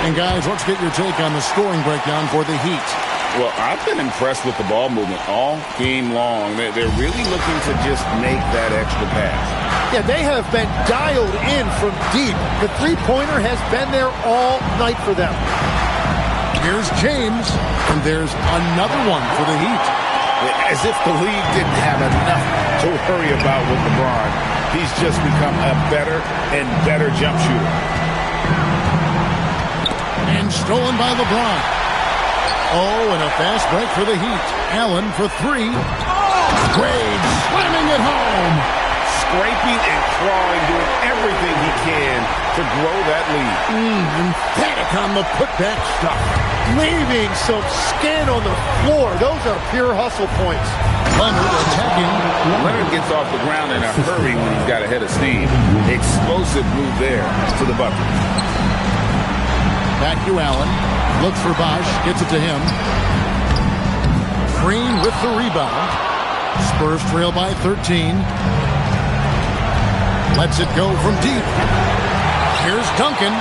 And guys, let's get your take on the scoring breakdown for the Heat. Well, I've been impressed with the ball movement all game long. They're really looking to just make that extra pass. Yeah, they have been dialed in from deep. The three-pointer has been there all night for them. Here's James, and there's another one for the Heat. As if the league didn't have enough to worry about with LeBron. He's just become a better and better jump shooter. And stolen by LeBron. Oh, and a fast break for the Heat. Allen for 3. Trey slamming it home. Scraping and clawing, doing everything he can to grow that lead. Emphatic on the putback stuff. Leaving some skin on the floor. Those are pure hustle points. Leonard attacking. Leonard gets off the ground in a hurry when he's got a head of steam. Explosive move there to the bucket. Back to Allen. Looks for Bosch. Gets it to him. Green with the rebound. Spurs trail by 13. Lets it go from deep. Here's Duncan.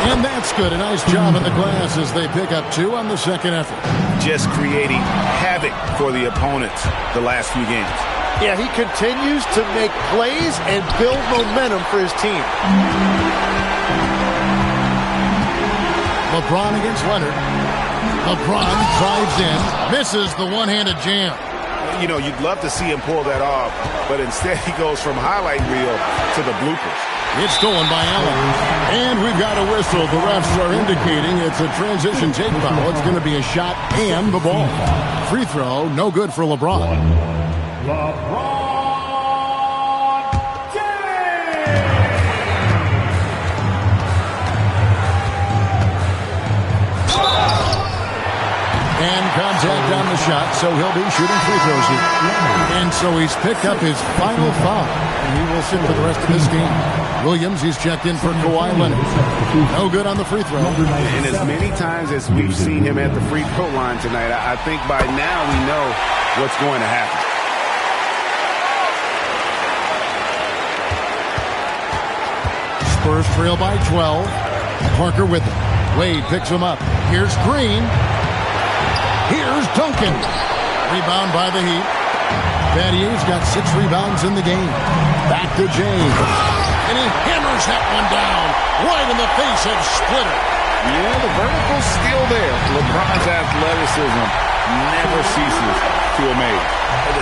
And that's good. A nice job in the glass as they pick up 2 on the second effort. Just creating havoc for the opponents the last few games. Yeah, he continues to make plays and build momentum for his team. LeBron against Leonard. LeBron drives in, misses the one-handed jam. You know, you'd love to see him pull that off, but instead he goes from highlight reel to the bloopers. It's stolen by Allen. And we've got a whistle. The refs are indicating it's a transition take foul. It's going to be a shot and the ball. Free throw, no good for LeBron. And contact on the shot, so he'll be shooting free throws here. And so he's picked up his final foul, and he will sit for the rest of this game. Williams, he's checked in for Kawhi Leonard. No good on the free throw. And as many times as we've seen him at the free throw line tonight, I think by now we know what's going to happen. Spurs trail by 12. Parker with it. Wade picks him up. Here's Green. Here's Duncan. Rebound by the Heat. Battier's got 6 rebounds in the game. Back to James. And he hammers that one down. Right in the face of Splitter. Yeah, the vertical's still there. LeBron's athleticism never ceases to amaze.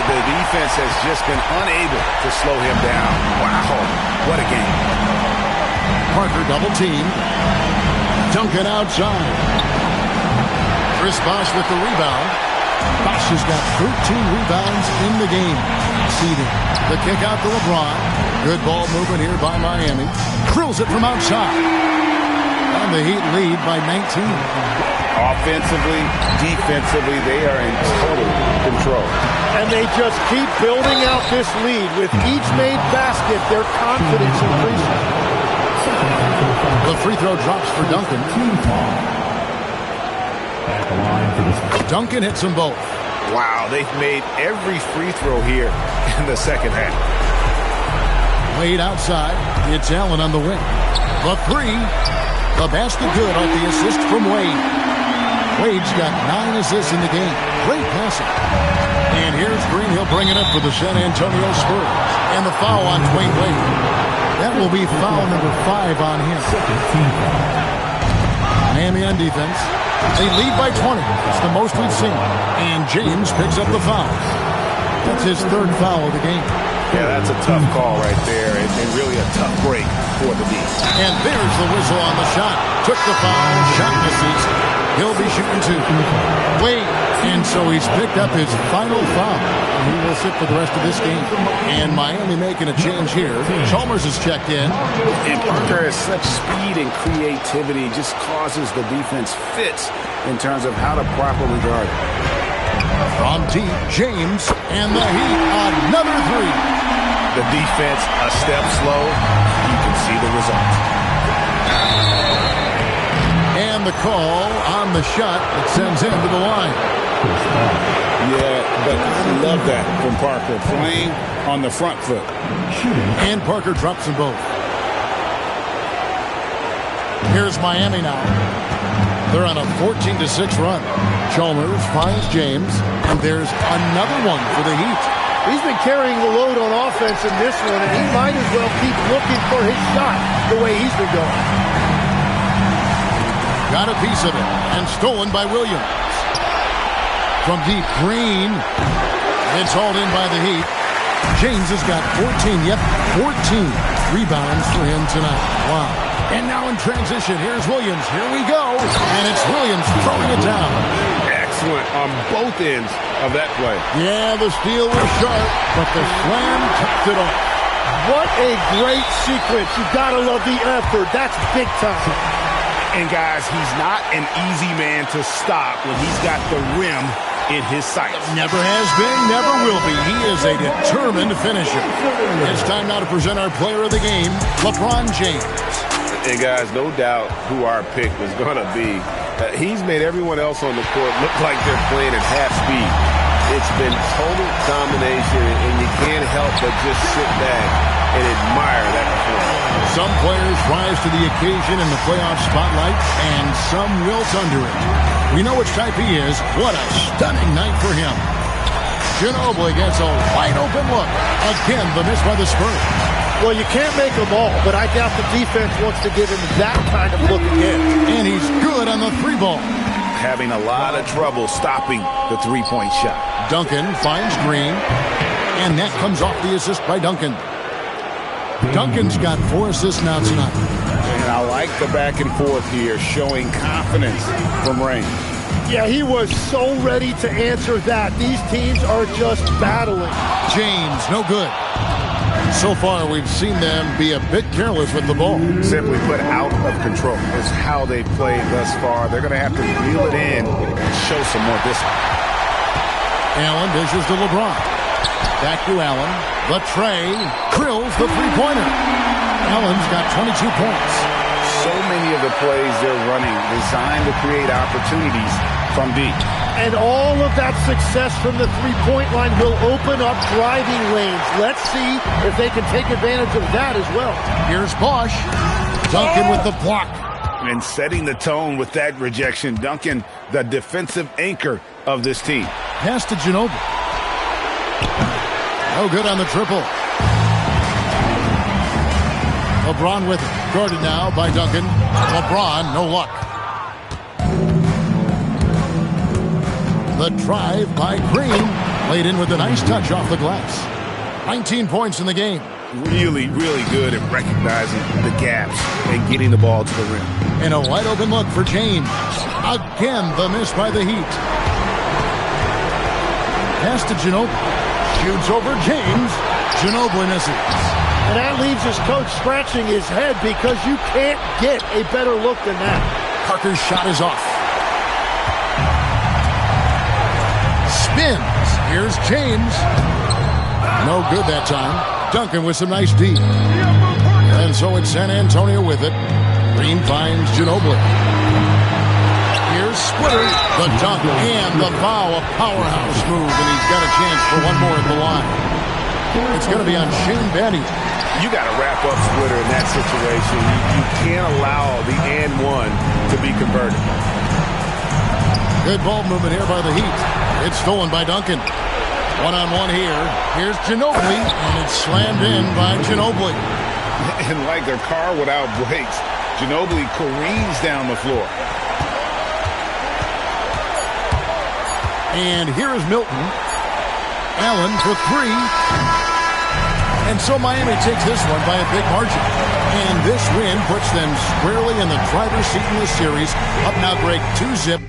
The defense has just been unable to slow him down. Wow, what a game. Parker double team. Duncan outside. Chris Bosh with the rebound. Bosh has got 13 rebounds in the game. Seeding. The kick out to LeBron. Good ball movement here by Miami. Drills it from outside. And the Heat lead by 19. Offensively, defensively, they are in total control. And they just keep building out this lead. With each made basket, their confidence increases. The free throw drops for Duncan. Duncan hits them both. Wow, they've made every free throw here in the second half. Wade outside. It's Allen on the wing. The 3. The basket good off the assist from Wade. Wade's got 9 assists in the game. Great passing. And here's Green. He'll bring it up for the San Antonio Spurs. And the foul on Dwayne Wade. That will be foul number 5 on him. Miami on defense. They lead by 20. It's the most we've seen. And James picks up the foul. That's his 3rd foul of the game. Yeah, that's a tough call right there, and really a tough break for the D. And there's the whistle on the shot. Took the foul, shot misses. He'll be shooting 2. Wade. And so he's picked up his final foul. He will sit for the rest of this game. And Miami making a change here. Chalmers is checked in. And Parker has such speed and creativity, just causes the defense fits in terms of how to properly guard it. From deep, James, and the Heat, another 3. The defense a step slow. You can see the result. And the call on the shot that sends him to the line. Yeah, but I love that from Parker, playing on the front foot. And Parker drops them both. Here's Miami now. They're on a 14-6 run. Chalmers finds James, and there's another one for the Heat. He's been carrying the load on offense in this one, and he might as well keep looking for his shot the way he's been going. Got a piece of it, and stolen by Williams. From deep, Green. It's hauled in by the Heat. James has got 14 rebounds for him tonight. Wow. And now in transition, here's Williams. Here we go. And it's Williams throwing it down. Excellent on both ends of that play. Yeah, the steal was sharp, but the slam topped it off. What a great sequence. You gotta love the effort. That's big time. And guys, he's not an easy man to stop when he's got the rim in his sights. Never has been, never will be. He is a determined finisher. It's time now to present our player of the game, LeBron James. And guys, no doubt who our pick was going to be. He's made everyone else on the court look like they're playing at half speed. It's been total domination, and you can't help but just sit back and admire that performance. Some players rise to the occasion in the playoff spotlight, and some wilt under it. We know which type he is. What a stunning night for him. Ginobili gets a wide-open look. Again, the miss by the Spurs. Well, you can't make them all, but I doubt the defense wants to give him that kind of look again. And he's good on the three ball. Having a lot of trouble stopping the three-point shot. Duncan finds Green, and that comes off the assist by Duncan. Duncan's got 4 assists now tonight. And I like the back and forth here, showing confidence from Rain. Yeah, he was so ready to answer that. These teams are just battling. James, no good. So far, we've seen them be a bit careless with the ball. Simply put, out of control is how they've played thus far. They're going to have to reel it in and show some more discipline. Allen dishes to LeBron. Back to Allen. The Trey drills the three-pointer. Allen's got 22 points. So many of the plays they're running designed to create opportunities from deep. And all of that success from the three-point line will open up driving lanes. Let's see if they can take advantage of that as well. Here's Bosch. Duncan with the block. And setting the tone with that rejection. Duncan, the defensive anchor of this team. Pass to Ginobili. No good on the triple. LeBron with it. Guarded now by Duncan. LeBron, no luck. The drive by Green. Laid in with a nice touch off the glass. 19 points in the game. Really, really good at recognizing the gaps and getting the ball to the rim. And a wide open look for James. Again, the miss by the Heat. Pass to Ginobili. Shoots over James. Ginobili misses. And that leaves his coach scratching his head because you can't get a better look than that. Parker's shot is off. Spins. Here's James. No good that time. Duncan with some nice D. And so it's San Antonio with it. Green finds Ginobili. Here's Splitter. The dunk and the foul. A powerhouse move, and he's got a chance for one more at the line. It's going to be on Shane Battier. You got to wrap up Splitter in that situation. You can't allow the and one to be converted. Good ball movement here by the Heat. It's stolen by Duncan. One-on-one here. Here's Ginobili, and it's slammed in by Ginobili. And like a car without brakes, Ginobili careens down the floor. And here is Milton. Allen for 3. And so Miami takes this one by a big margin. And this win puts them squarely in the driver's seat in the series. Up now, Greg, 2-zip.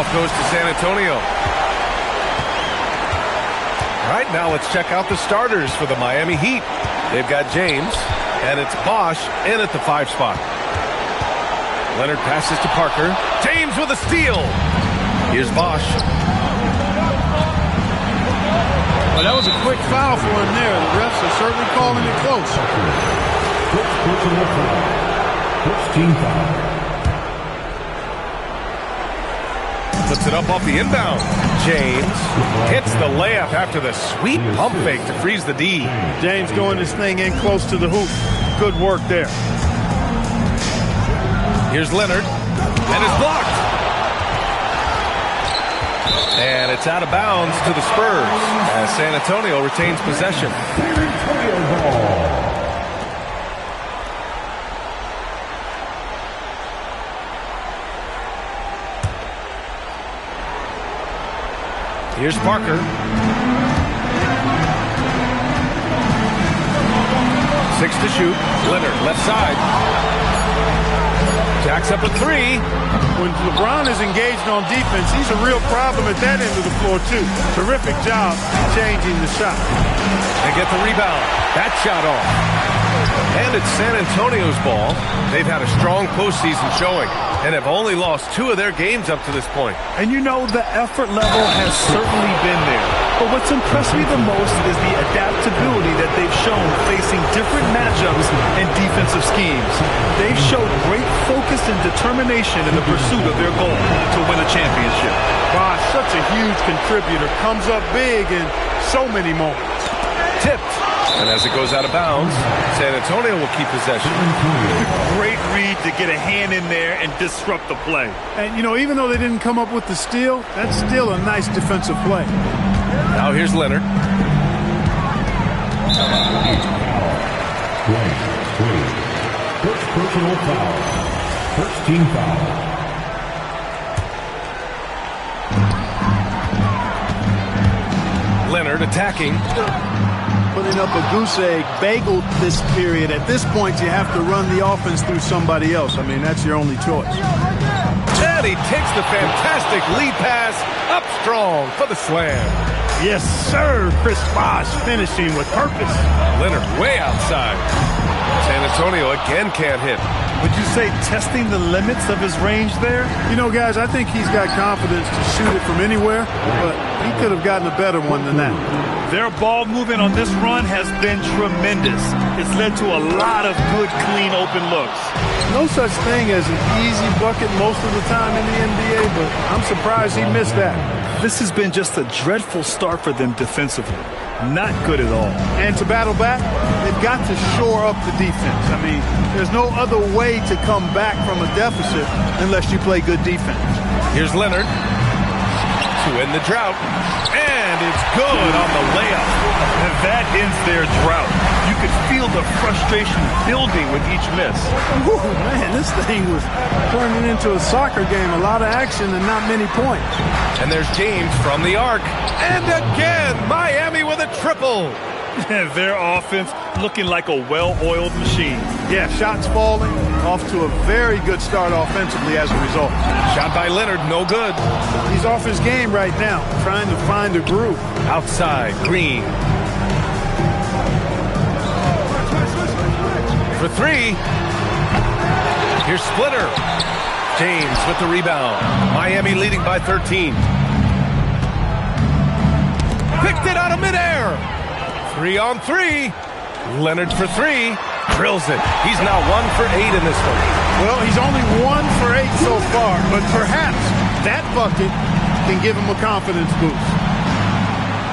Tip-off goes to San Antonio. All right, now let's check out the starters for the Miami Heat. They've got James, and it's Bosch in at the 5 spot. Leonard passes to Parker. James with a steal. Here's Bosch. Well, that was a quick foul for him there. The refs are certainly calling it close. First team foul. Puts it up off the inbound. James hits the layup after the sweet pump fake to freeze the D. James going this thing in close to the hoop. Good work there. Here's Leonard, and it's blocked. And it's out of bounds to the Spurs as San Antonio retains possession. Here's Parker. 6 to shoot. Leonard, left side. Jacks up a 3. When LeBron is engaged on defense, he's a real problem at that end of the floor, too. Terrific job changing the shot. They get the rebound. That shot off. And it's San Antonio's ball. They've had a strong postseason showing and have only lost 2 of their games up to this point. And you know, the effort level has certainly been there. But what's impressed me the most is the adaptability that they've shown facing different matchups and defensive schemes. They've showed great focus and determination in the pursuit of their goal to win a championship. Wow, such a huge contributor. Comes up big in so many moments. Tipped. And as it goes out of bounds, San Antonio will keep possession. Great read to get a hand in there and disrupt the play. And, you know, even though they didn't come up with the steal, that's still a nice defensive play. Now here's Leonard. First personal foul. First team foul. Leonard attacking. Putting up a goose egg bagel this period. At this point, you have to run the offense through somebody else. I mean, that's your only choice. And he takes the fantastic lead pass up strong for the slam. Yes, sir. Chris Bosh finishing with purpose. Leonard way outside. San Antonio again can't hit. Would you say testing the limits of his range there? You know, guys, I think he's got confidence to shoot it from anywhere, but he could have gotten a better one than that. Their ball movement on this run has been tremendous. It's led to a lot of good, clean, open looks. No such thing as an easy bucket most of the time in the NBA, but I'm surprised he missed that. This has been just a dreadful start for them defensively. Not good at all. And to battle back, they've got to shore up the defense. I mean, there's no other way to come back from a deficit unless you play good defense. Here's Leonard to end the drought. And it's good on the layup. And that ends their drought. You could feel the frustration building with each miss. Whew, man, this thing was turning into a soccer game. A lot of action and not many points. And there's James from the arc. And again, Miami with a triple. Their offense looking like a well-oiled machine. Yeah, shots falling. Off to a very good start offensively as a result. Shot by Leonard, no good. He's off his game right now, trying to find a groove. Outside, Green. For 3. Here's Splitter. James with the rebound. Miami leading by 13. Picked it out of midair. 3 on 3. Leonard for 3. Drills it. He's now 1 for 8 in this one. Well, he's only 1 for 8 so far, but perhaps that bucket can give him a confidence boost.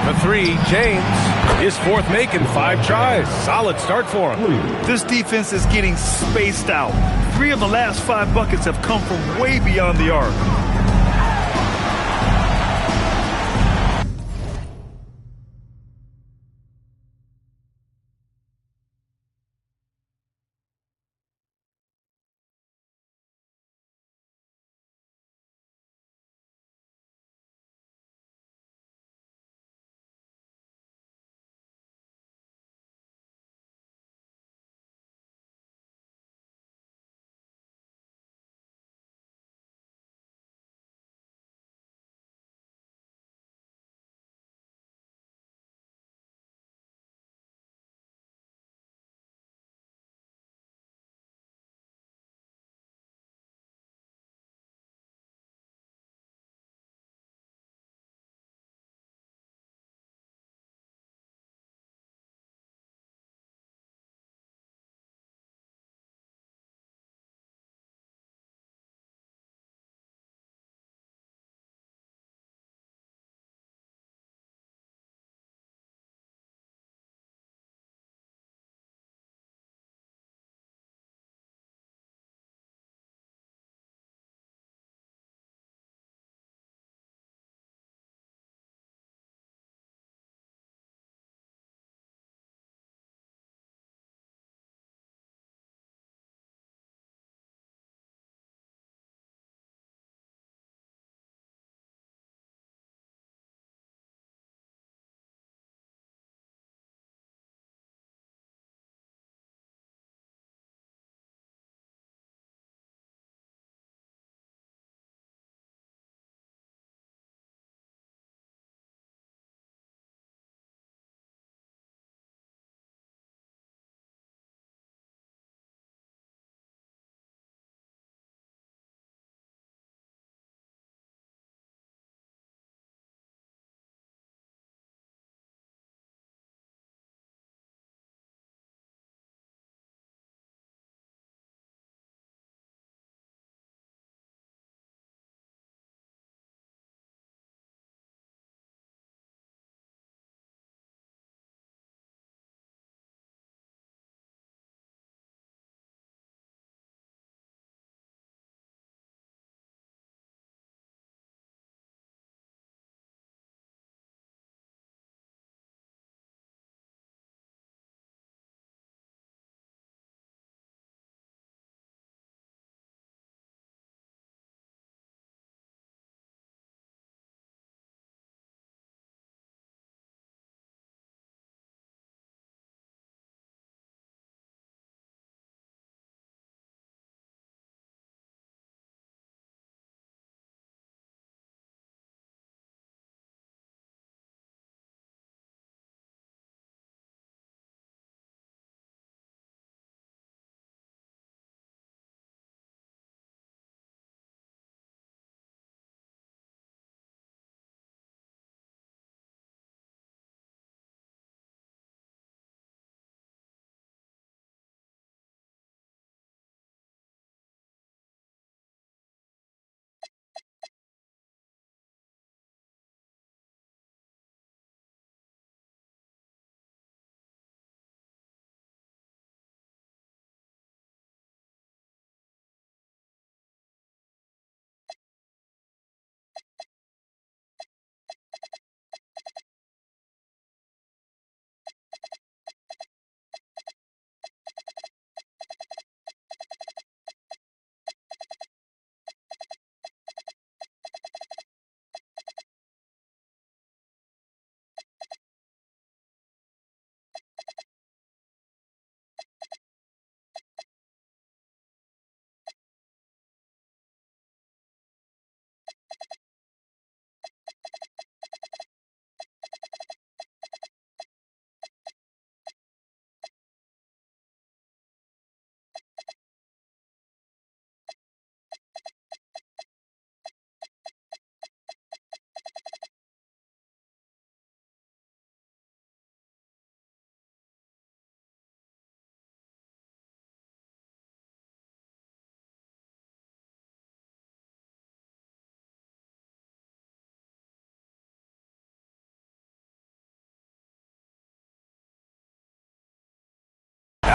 For 3, James. His 4th make in 5 tries. Solid start for him. This defense is getting spaced out. 3 of the last 5 buckets have come from way beyond the arc.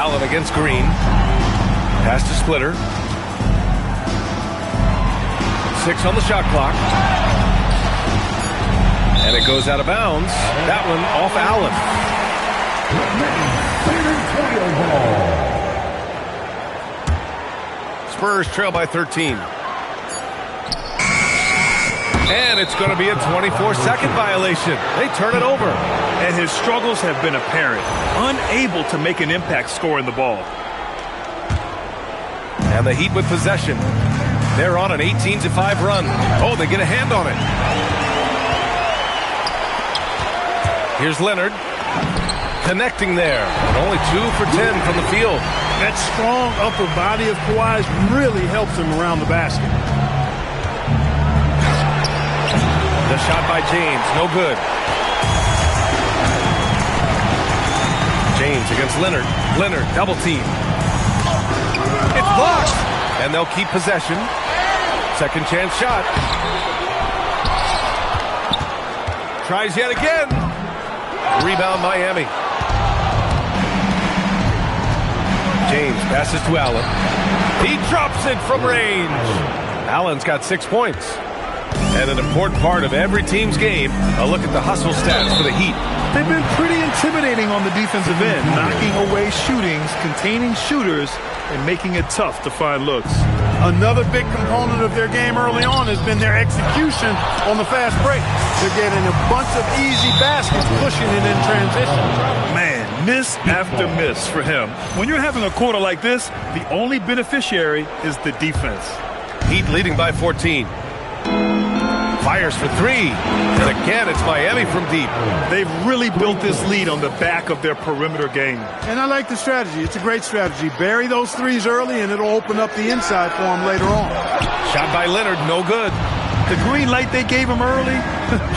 Allen against Green. Pass to Splitter. 6 on the shot clock. And it goes out of bounds. That one off Allen. Spurs trail by 13. And it's going to be a 24-second violation. They turn it over. And his struggles have been apparent. Unable to make an impact scoring the ball. And the Heat with possession. They're on an 18-5 run. Oh, they get a hand on it. Here's Leonard. Connecting there. And only 2 for 10 from the field. That strong upper body of Kawhi's really helps him around the basket. The shot by James, no good. James against Leonard. Leonard, double team. It's blocked. And they'll keep possession. Second chance shot. Tries yet again. Rebound Miami. James passes to Allen. He drops it from range. Allen's got 6 points. And an important part of every team's game, a look at the hustle stats for the Heat. They've been pretty intimidating on the defensive end, knocking away shootings, containing shooters, and making it tough to find looks. Another big component of their game early on has been their execution on the fast break. They're getting a bunch of easy baskets, pushing it in transition. Man, miss after miss for him. When you're having a quarter like this, the only beneficiary is the defense. Heat leading by 14. Fires for 3. And again, it's Miami from deep. They've really built this lead on the back of their perimeter game. And I like the strategy. It's a great strategy. Bury those threes early, and it'll open up the inside for them later on. Shot by Leonard, no good. The green light they gave him early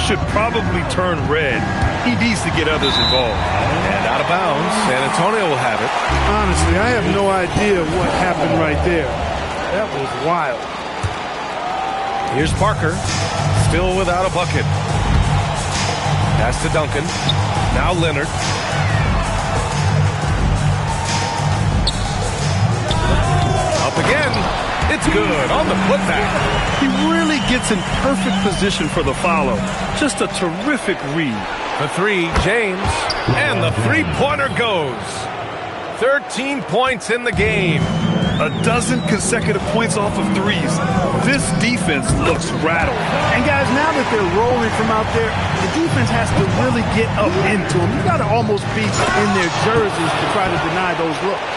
should probably turn red. He needs to get others involved. And out of bounds, San Antonio will have it. Honestly, I have no idea what happened right there. That was wild. Here's Parker, still without a bucket. Pass to Duncan. Now Leonard. Up again. It's good on the putback. He really gets in perfect position for the follow. Just a terrific read. For 3, James. And the three-pointer goes. 13 points in the game. A dozen consecutive points off of threes. This defense looks rattled. And guys, now that they're rolling from out there, the defense has to really get up into them. You've got to almost be in their jerseys to try to deny those looks.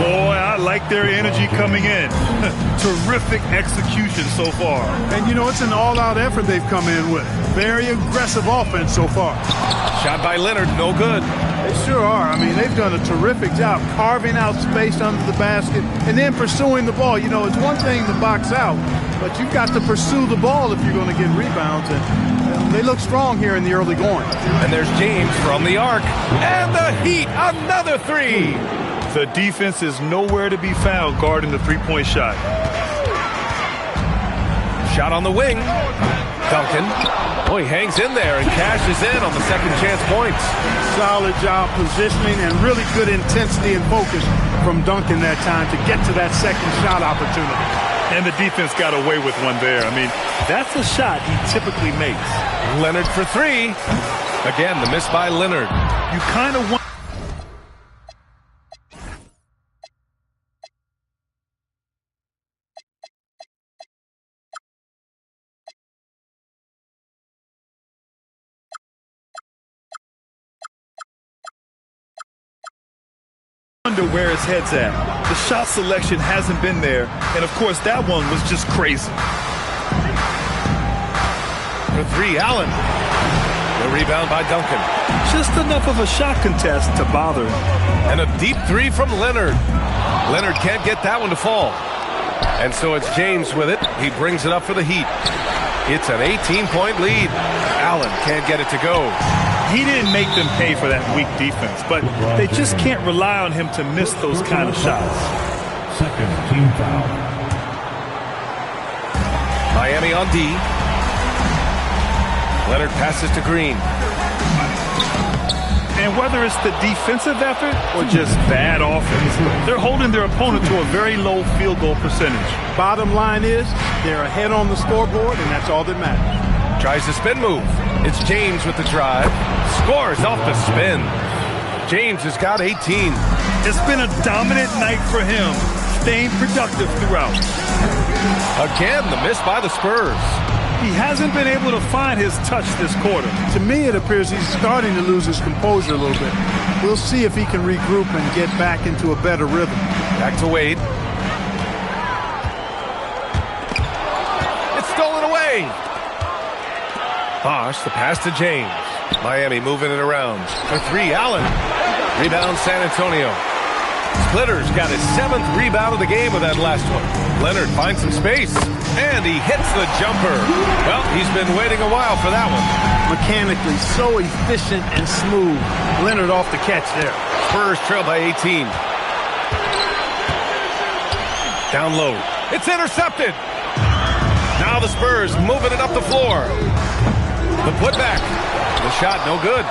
Boy, I like their energy coming in. Terrific execution so far. And you know, it's an all-out effort they've come in with. Very aggressive offense so far. Shot by Leonard, no good. They sure are. I mean, they've done a terrific job carving out space under the basket and then pursuing the ball. You know, it's one thing to box out, but you've got to pursue the ball if you're going to get rebounds. And they look strong here in the early going. And there's James from the arc. And the Heat, another 3. The defense is nowhere to be found guarding the three-point shot. Shot on the wing. Duncan. Oh, he hangs in there and cashes in on the second chance points. Solid job positioning and really good intensity and focus from Duncan that time to get to that second shot opportunity. And the defense got away with one there. I mean, that's a shot he typically makes. Leonard for 3. Again, the miss by Leonard. You kind of want... wonder where his head's at. The shot selection hasn't been there, and of course that one was just crazy. For 3, Allen. The rebound by Duncan. Just enough of a shot contest to bother him. And a deep 3 from Leonard. Leonard can't get that one to fall. And so it's James with it. He brings it up for the Heat. It's an 18-point lead. Allen can't get it to go. He didn't make them pay for that weak defense, but they just can't rely on him to miss those kind of shots. Second team foul. Miami on D. Leonard passes to Green. And whether it's the defensive effort or just bad offense, they're holding their opponent to a very low field goal percentage. Bottom line is they're ahead on the scoreboard, and that's all that matters. Tries the spin move. It's James with the drive. Scores off the spin. James has got 18. It's been a dominant night for him, staying productive throughout. Again, the miss by the Spurs. He hasn't been able to find his touch this quarter. To me, it appears he's starting to lose his composure a little bit. We'll see if he can regroup and get back into a better rhythm. Back to Wade. It's stolen away. Bosch, the pass to James. Miami moving it around. For three, Allen. Rebound, San Antonio. Splitter's got his 7th rebound of the game with that last one. Leonard finds some space, and he hits the jumper. Well, he's been waiting a while for that one. Mechanically, so efficient and smooth. Leonard off the catch there. Spurs trail by 18. Down low. It's intercepted. Now the Spurs moving it up the floor. The putback. The shot no good.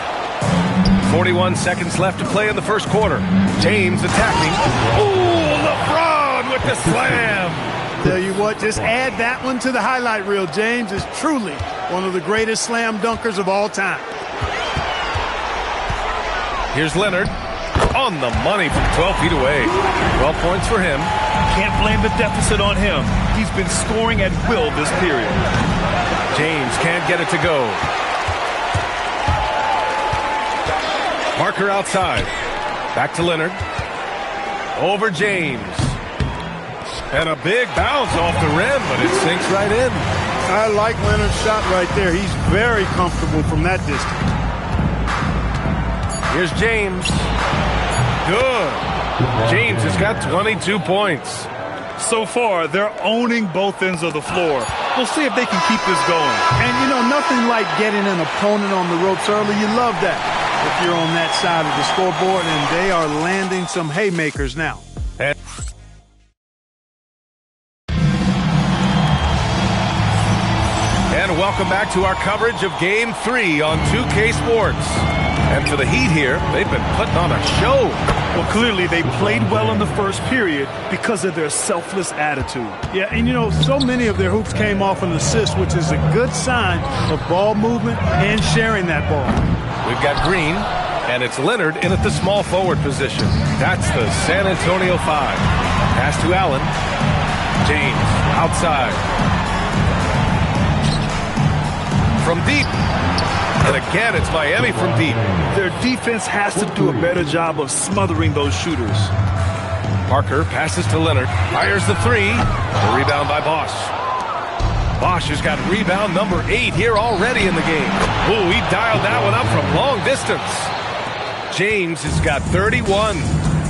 41 seconds left to play in the first quarter. James attacking. Ooh, LeBron with the slam. Tell you what, just add that one to the highlight reel. James is truly one of the greatest slam dunkers of all time. Here's Leonard on the money from 12 feet away. 12 points for him. Can't blame the deficit on him. He's been scoring at will this period. James can't get it to go. Parker outside. Back to Leonard. Over James. And a big bounce off the rim, but it sinks right in. I like Leonard's shot right there. He's very comfortable from that distance. Here's James. Good. James has got 22 points. So far, they're owning both ends of the floor. We'll see if they can keep this going. And, you know, nothing like getting an opponent on the ropes early. You love that if you're on that side of the scoreboard, and they are landing some haymakers now. And welcome back to our coverage of Game 3 on 2K Sports. And for the Heat here, they've been putting on a show. Well, clearly they played well in the first period because of their selfless attitude. Yeah, and you know, so many of their hoops came off an assist, which is a good sign of ball movement and sharing that ball. We've got Green, and it's Leonard in at the small forward position. That's the San Antonio 5. Pass to Allen. James outside. From deep. And again, it's Miami from deep. Their defense has to do a better job of smothering those shooters. Parker passes to Leonard. Fires the three. A rebound by Bosch. Bosch has got rebound number 8 here already in the game. Ooh, he dialed that one up from long distance. James has got 31.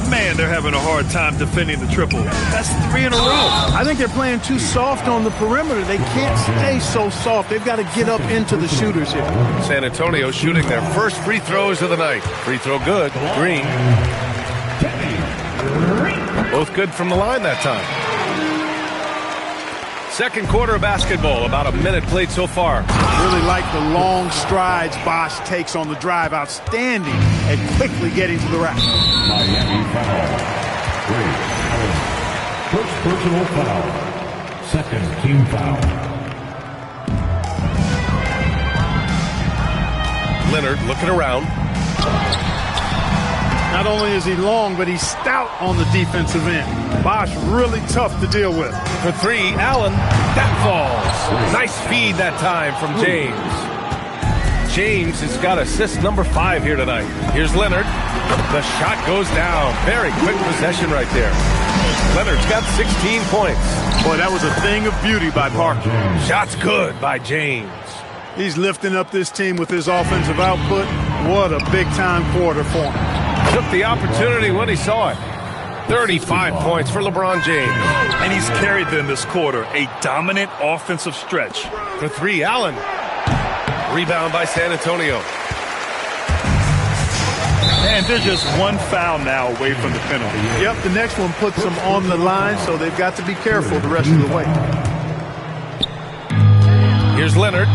Man, they're having a hard time defending the triple. That's 3 in a row. I think they're playing too soft on the perimeter. They can't stay so soft. They've got to get up into the shooters here. San Antonio shooting their first free throws of the night. Free throw good. Green. Both good from the line that time. Second quarter of basketball, about a minute played so far. Really like the long strides Bosch takes on the drive. Outstanding at quickly getting to the rack. Miami foul. First personal foul. Second team foul. Leonard looking around. Not only is he long, but he's stout on the defensive end. Bosch really tough to deal with. For 3, Allen. That falls. Nice feed that time from James. James has got assist number 5 here tonight. Here's Leonard. The shot goes down. Very quick possession right there. Leonard's got 16 points. Boy, that was a thing of beauty by Parker. Shot's good by James. He's lifting up this team with his offensive output. What a big-time quarter for him. Took the opportunity when he saw it. 35 points for LeBron James. And he's carried them this quarter. A dominant offensive stretch. For 3, Allen. Rebound by San Antonio. And they're just one foul now away from the penalty. Yep, the next one puts them on the line, so they've got to be careful the rest of the way. Here's Leonard.